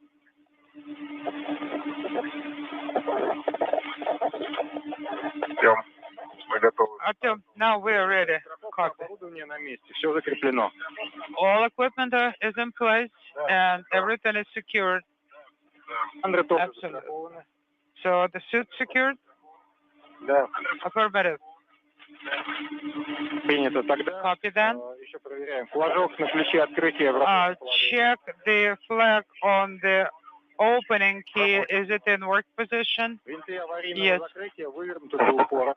Мы готовы. Artyom, now we're ready. Copy. Оборудование на месте, все закреплено. All equipment is in place and everything is secured. Absolutely. So the suit secured? Да. Affirmative. Принято. Тогда Copy then. еще проверяем. Флажок на ключе открытия. Check the flag on the opening key. Is it in work position? Винты аварийного Yes. закрытия вывернуты до упора.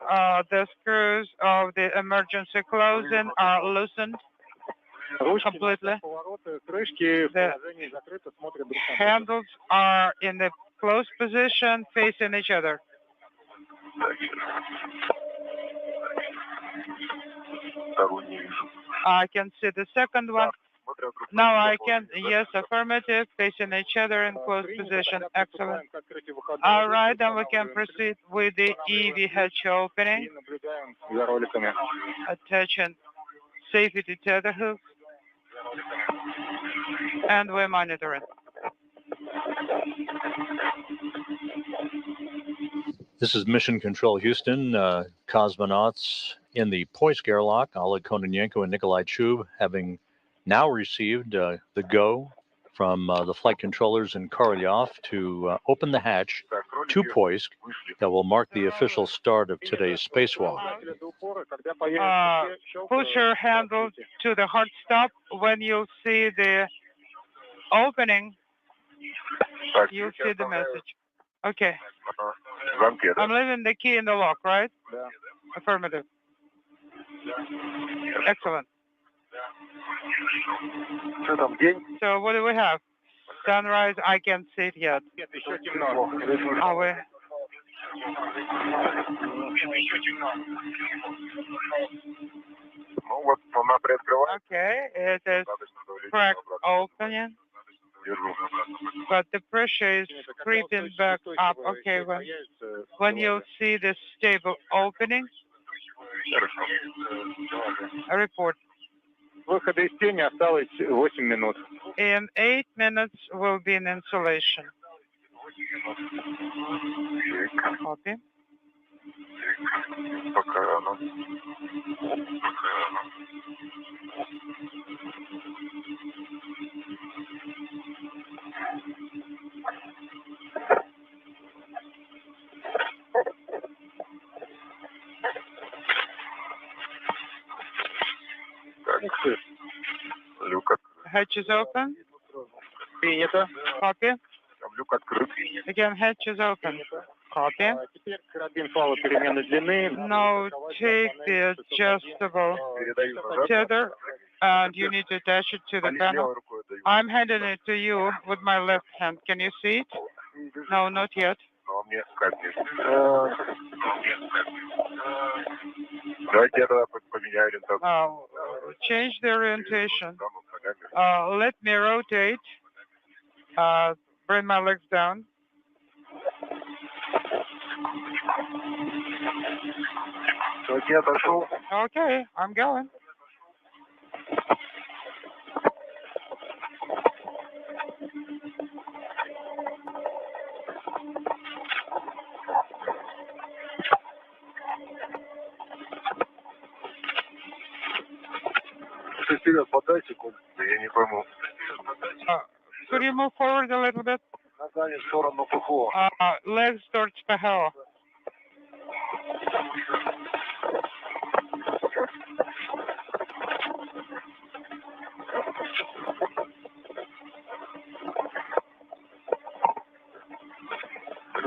The screws of the emergency closing are loosened completely. Повороты крышки в The положении закрыто, смотрят друг на друга. handles are in the closed position facing each other. Вторую не вижу. I can see the second one. Смотрят друг на Now друга. I can, yes, affirmative, facing each other in closed position. Excellent. Приступаем к открытию выходного All right, люка, then we can устанавливаем proceed with the EV hatch и opening, наблюдаем за роликами. attaching safety tether hooks, and we're monitoring. This is Mission Control Houston. Cosmonauts in the Poisk airlock, Oleg Kononenko and Nikolai Chub, having now received the go from the flight controllers in Korolyov to open the hatch to Poisk that will mark the official start of today's spacewalk. Push your handle to the hard stop. When you see the opening, Так, you'll я see the оставляю, message. Okay, в замке, да? I'm leaving the key in the lock, right? Да. Affirmative. Excellent. Что там, день? So what do we have? Sunrise, I can't see it yet. Нет, еще темно. Are we? Ну вот, она приоткрывает. Okay, it is Достаточно давление. cracked обратно. opening, Держу. but the pressure is creeping back up. Okay, when you see the stable opening, Хорошо. a report. Выхода из тени осталось 8 минут. In 8 minutes, we'll be in insulation. Copy. Пока рано. Так, люк открыт. Hatch is open. Принято. Copy. Там люк открыт. Again, hatch is open. Copy. Теперь карабин фала перемены длины. Now take the adjustable Передаю назад. tether and you need to attach it to the Левой panel. рукой даю. I'm handing it to you with my left hand. Can you see it? No, not yet. Но мне скальпель. Давайте я тогда поменяю ориентацию. Change the orientation. Там, ногами. Let me rotate. Bring my legs down. Так, я отошел. Okay, I'm going. вперед, подайте куда. Да я не пойму. Could you move forward a little bit? Ногами в сторону ПХО. Legs towards PHO.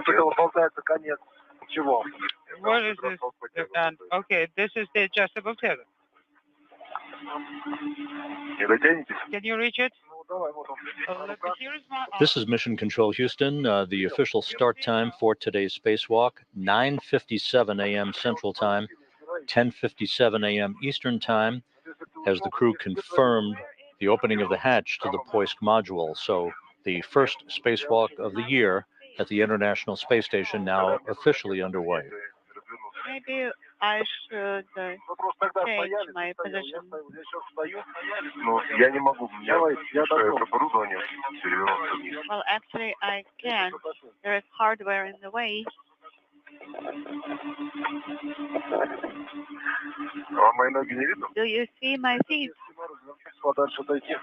Тут болтается конец. Чего? What is this? And okay, this is the adjustable tether. Не дотянетесь? Can you reach it? Ну, давай, вот он. Here's my This is Mission Control Houston. The official start time for today's spacewalk, 9:57 a.m. Central Time, 10:57 a.m. Eastern Time, as the crew confirmed the opening of the hatch to the Poisk module. So the first spacewalk of the year at the International Space Station now officially underway. Maybe I should change my position. Ну, я не могу. Я оборудование. Well, actually, I can't. There is hardware in the way. А мои ноги не видно? Do you see my feet? Подальше отойти.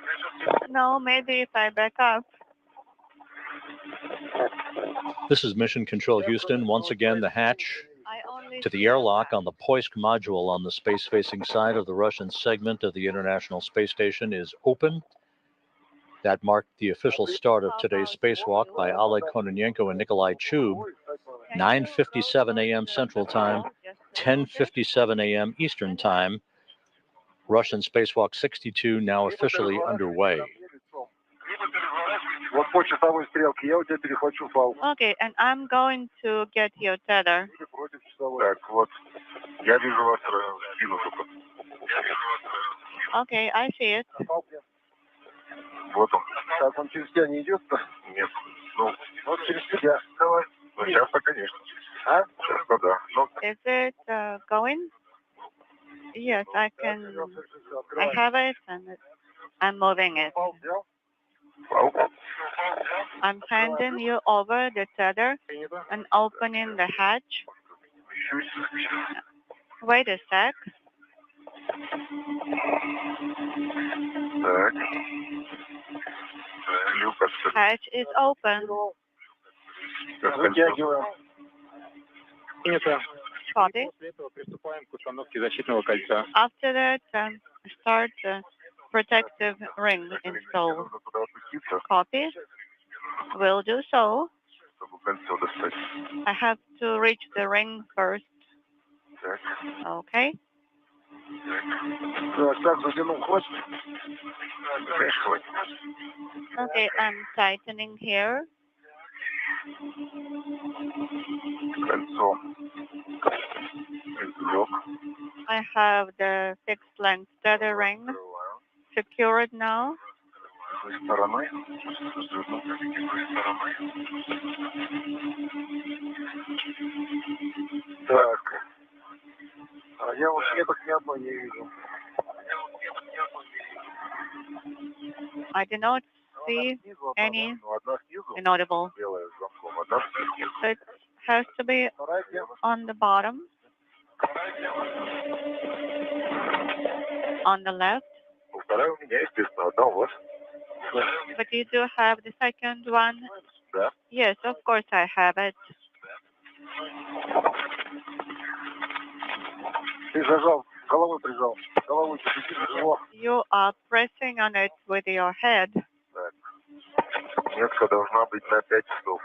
No, maybe if I back up. This is Mission Control Houston. Once again, the hatch to the airlock on the Poisk module on the space-facing side of the Russian segment of the International Space Station is open. That marked the official start of today's spacewalk by Oleg Kononenko and Nikolai Chub, 9:57 a.m. Central Time, 10:57 a.m. Eastern Time. Russian Spacewalk 62 now officially underway. Вот по часовой стрелке я у тебя перехвачу палку. Okay, and I'm going to get your tether. Против часовой. Так, вот. Я вижу вас спину только. Okay, I see it. Вот он. Так, он через тебя не идет-то? Нет. Ну, вот через тебя. Давай. Ну, сейчас-то, конечно. А? Сейчас-то, да. Ну. Is it going? Yes, I can. I have it, and I'm moving it. I'm handing you over the tether and opening the hatch. Wait a sec. Так. Hatch is open. Вытягиваем. Принято. Copy. После этого приступаем к установке защитного кольца. After that, start the protective ring install. Copy. Will do so. I have to reach the ring first. Okay. Так, затянул хвост. Okay, I'm tightening here. Кольцо. I have the fixed length tether ring secured now. Стороной. Так. А я вот меток ни одной не вижу. I do not see any Одна снизу. inaudible. Белая с замком. Одна снизу. It has to be on the bottom, on the left. Вторая у меня, естественно, одна у вас. But you do have the second one? Да. Yes, of course I have it. Ты зажал, головой прижал. Головой его. You are pressing on it with your head. Так. Метка должна быть на 5 часов.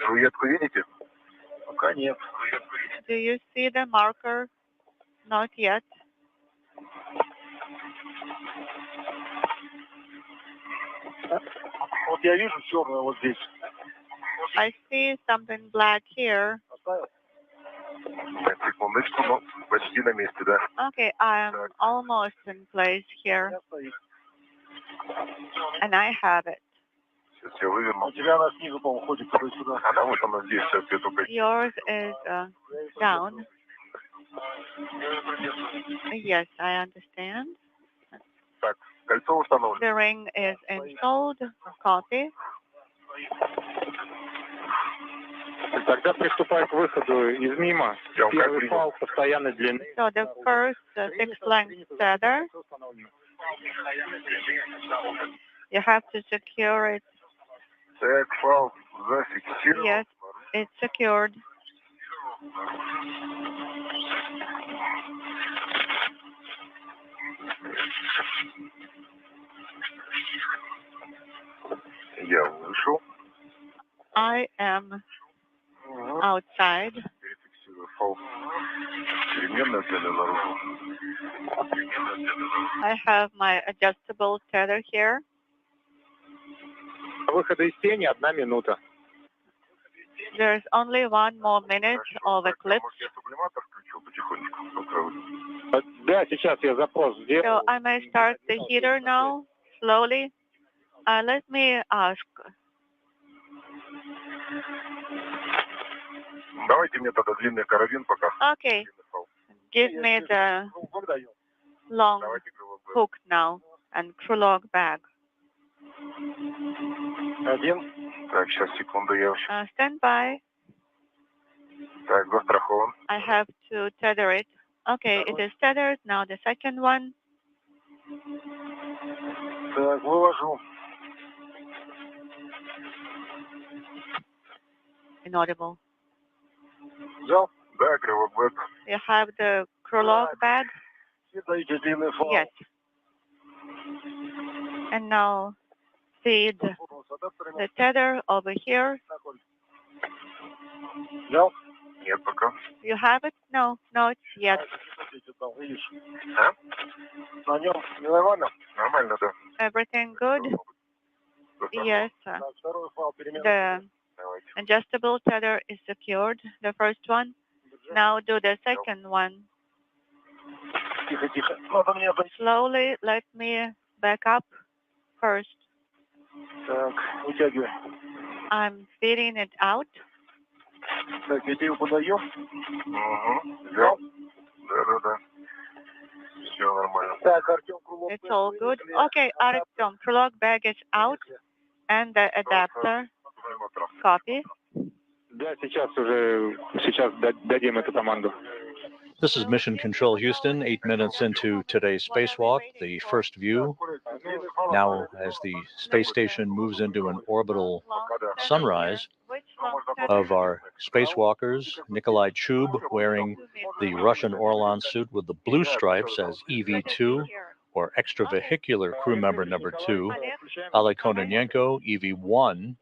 Руетку видите? Пока нет. Do you see the marker? Not yet. Вот я вижу черное вот здесь. I see something black here. Оставил? Секундочку, но почти на месте, да. Okay, I'm almost in place here. And I have it. Сейчас я выверну. У тебя она снизу, по-моему, ходит туда-сюда. Она вот она здесь, сейчас я только... Yours is down. Yes, I understand. Так, кольцо установлено. The ring is installed. Copy. Тогда приступаю к выходу из мимо. Первый фал постоянной длины. So the first fixed length tether, you have to secure it. Так, фал зафиксирован. Yes, it's secured. Я вышел. I am outside. Перефиксирую фал. Переменная длина наружу. I have my adjustable tether here. Выхода из тени 1 минута. There's only 1 more minute of eclipse. Может, я сублиматор включил потихонечку? Да, сейчас я запрос So сделал. I may start the heater now, slowly. Let me ask. Давайте мне тогда длинный карабин пока. Okay, give me the long hook now and crew log bag. Один. Так, сейчас, секунду, я... Stand by. Так, застрахован. I have to tether it. Okay, it is tethered. Now the second one. Так, вывожу. Inaudible. Взял? Да, кривой бэк. You have the crew log bag? И даете длинный фал. Yes. And now feed the tether over here. Взял? Нет, пока. You have it? No, not yet. А? На нем не нормально? Нормально, да. Everything good? Yes. Так, второй фал перемен. The Давайте. adjustable tether is secured, the first one. Now do the second one. Тихо, тихо. Надо мне... Slowly, let me back up first. Так, вытягивай. I'm feeding it out. Так, я тебе подаю. Угу. Взял? Да. Все нормально. Так, Артем, Крулов. It's all good. Okay, Artyom, crew log bag is out and the adapter. Copy. Да, сейчас дадим эту команду. This is Mission Control Houston, 8 minutes into today's spacewalk, the first view. Now, as the space station moves into an orbital sunrise of our spacewalkers, Nikolai Chub wearing the Russian Orlan suit with the blue stripes as EV2, or extravehicular crew member number 2, Oleg Kononenko, EV1,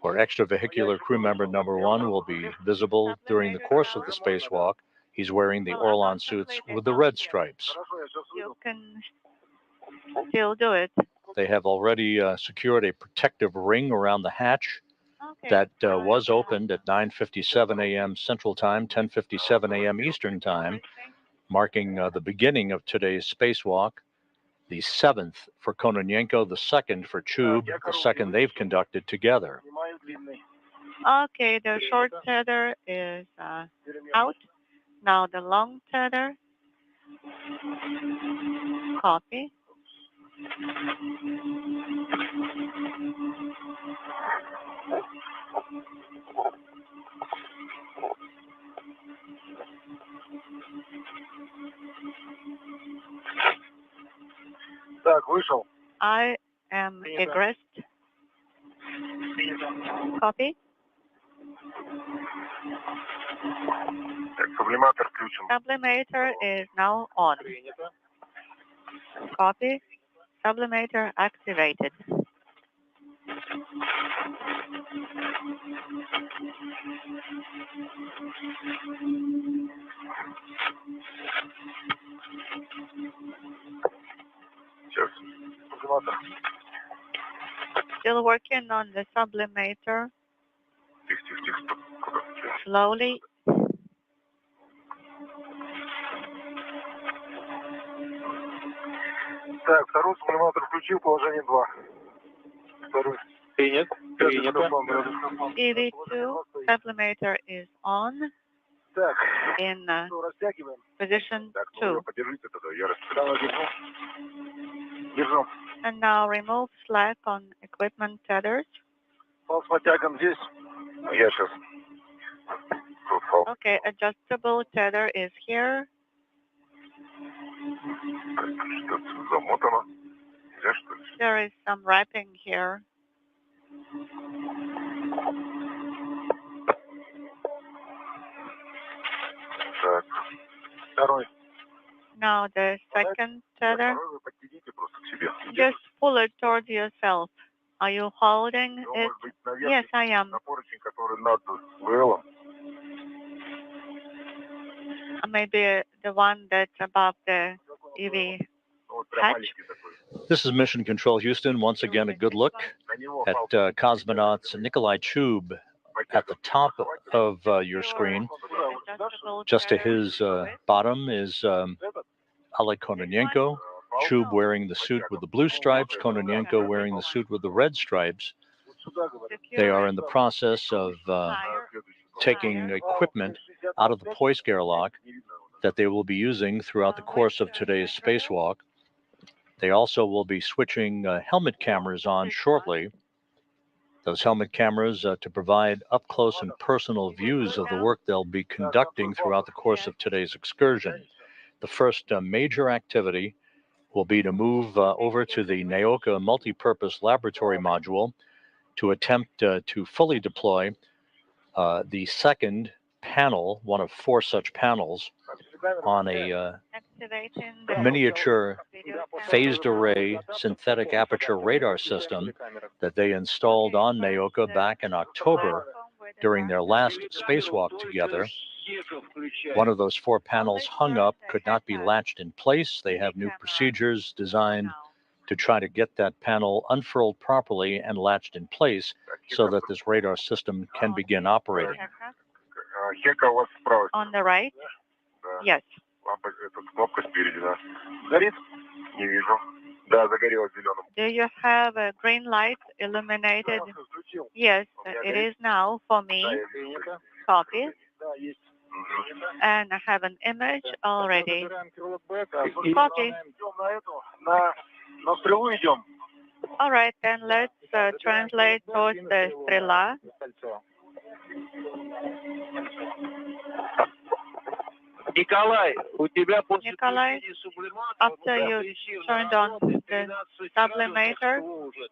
or extravehicular crew member number 1, will be visible during the course of the spacewalk. He's wearing the Orlan suits with the red stripes. You can still do it. They have already secured a protective ring around the hatch that was opened at 9:57 a.m. Central Time, 10:57 a.m. Eastern Time, marking the beginning of today's spacewalk. The 7th for Kononenko, the 2nd for Chub, the 2nd they've conducted together. Okay, the short tether is out. Now the long tether. Copy. Так, вышел. I am egressed. Copy. Так, сублиматор включен. Sublimator is now on. Copy. Sublimator activated. Сейчас. Сублиматор. Still working on the sublimator. Тихо. Куда? Slowly. Так, второй сублиматор включил, положение 2. Второй. Принято. EV2 sublimator is on Так, in растягиваем. position Так, 2. подержите тогда, я распределяю. Держу. And now remove slack on equipment tethers. Пол с натягом здесь. Я сейчас Okay, adjustable tether is here. Что-то замотано. Нельзя, что ли? There is some wrapping here. Так. Второй. Now the second tether. Второй вы подтяните просто к себе. Just pull it towards yourself. Are you holding Ну, it? может быть, наверх, Yes, I am. на поручень, который над ВЛом. Maybe the one that's above the EV Вот прям hatch. маленький такой. This is Mission Control Houston. Once again, a good look На него at Cosmonauts Nikolai Chub at the top of your screen. Adjustable Just to tether. his bottom is Oleg Kononenko, Chub wearing the suit with the blue stripes, Kononenko wearing the suit with the red stripes. They are in the process of taking equipment out of the Poisk airlock that they will be using throughout the course of today's spacewalk. They also will be switching helmet cameras on shortly. Those helmet cameras to provide up close and personal views of the work they'll be conducting throughout the course of today's excursion. The first major activity will be to move over to the Naoka multi-purpose laboratory module to attempt to fully deploy the second panel, one of 4 such panels, on a Activating the miniature video camera. phased array synthetic aperture radar system that they installed on Naoka back in October during their last spacewalk together. One of those 4 panels hung up, could not be latched in place. They have new procedures designed to try to get that panel unfurled properly and latched in place so that this radar system can begin operating. Хека у вас справа. On the right? Да. Yes. Лампа, эта кнопка спереди, да. Горит? Не вижу. Да, загорелась зеленым. Do you have a green light illuminated? Yes, it is now for me. Copy. And I have an image already. Copy. На стрелу идем. All right, then let's translate towards the Strela. Николай, у тебя после Nikolai, after you turned on the sublimator,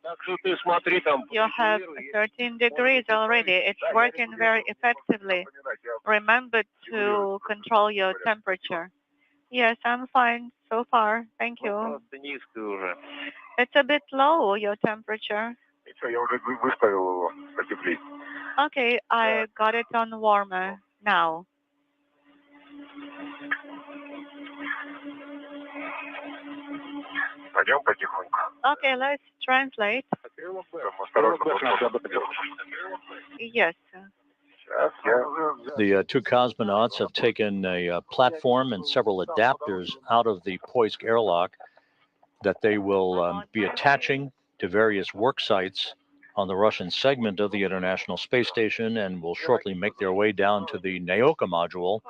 так что ты смотри там. you have 13 degrees already. It's working very effectively. Remember to control your temperature. Yes, I'm fine so far. Thank you. Просто низко уже. It's a bit low, your temperature. Ничего, я уже выставил его потеплее. Okay, I got it on warmer now. Пойдем потихоньку. Okay, let's translate. Там осторожно. Yes. Сейчас я... The 2 cosmonauts have taken a platform and several adapters out of the Poisk airlock that they will be attaching to various work sites on the Russian segment of the International Space Station and will shortly make their way down to the Naoka module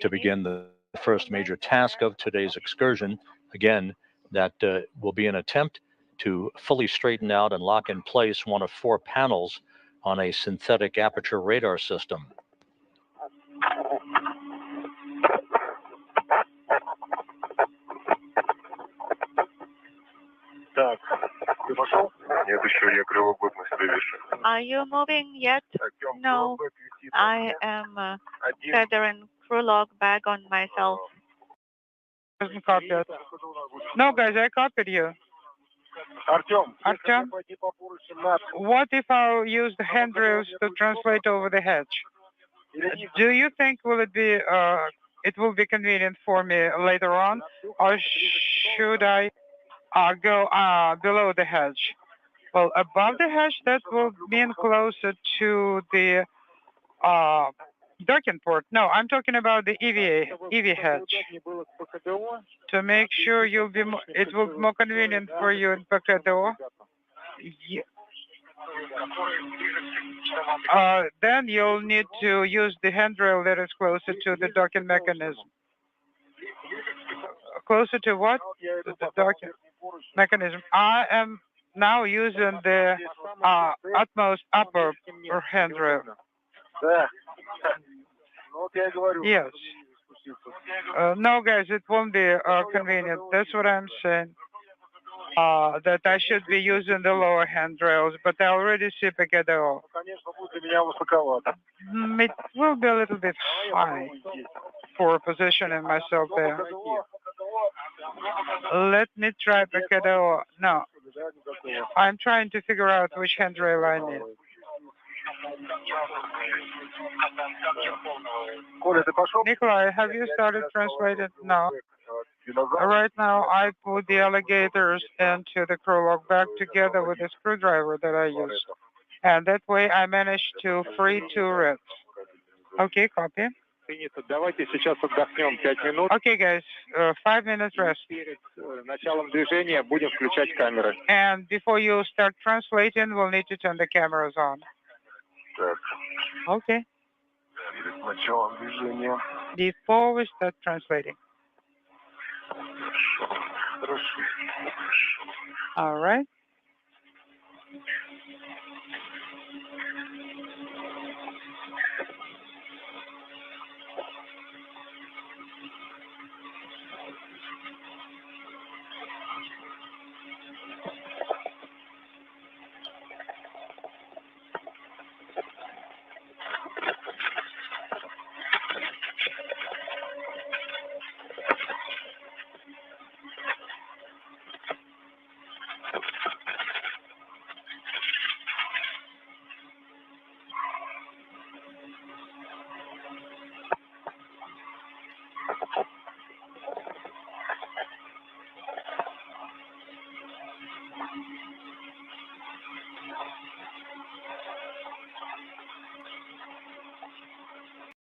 to begin the first major task of today's excursion. Again, that will be an attempt to fully straighten out and lock in place one of 4 panels on a synthetic aperture radar system. Так, ты пошел? Нет, еще я кривогод на себе вешу. Are you moving yet? Артем, No, кривогод висит. I am Один. feathering crew log bag on myself. Doesn't copy it. No, guys, I copied you. Артем, Артем? пойди по поручню над. What if I use the handrails to translate over the hatch? Do you think it will be convenient for me later on, or should I go below the hatch? Well, above the hatch, that will mean closer to the docking port. No, I'm talking about the EV hatch. To make sure it will be more convenient for you in PKDO. Then you'll need to use the handrail that is closer to the docking mechanism. Closer to what? The docking mechanism. I am now using the utmost upper handrail. Да. Yes. No, guys, it won't be convenient. That's what I'm saying. That I should be using the lower handrails, but I already see PKDO. It will be a little bit high for positioning myself there. Let me try PKDO. No, I'm trying to figure out which handrail I need. Nikolai, have you started translating? No. Right now, I put the alligators into the crew log back together with the screwdriver that I used. And that way, I managed to free 2 reds. Okay, copy. Okay, guys, 5 minutes rest. And before you start translating, we'll need to turn the cameras on. Okay. Before we start translating. All right.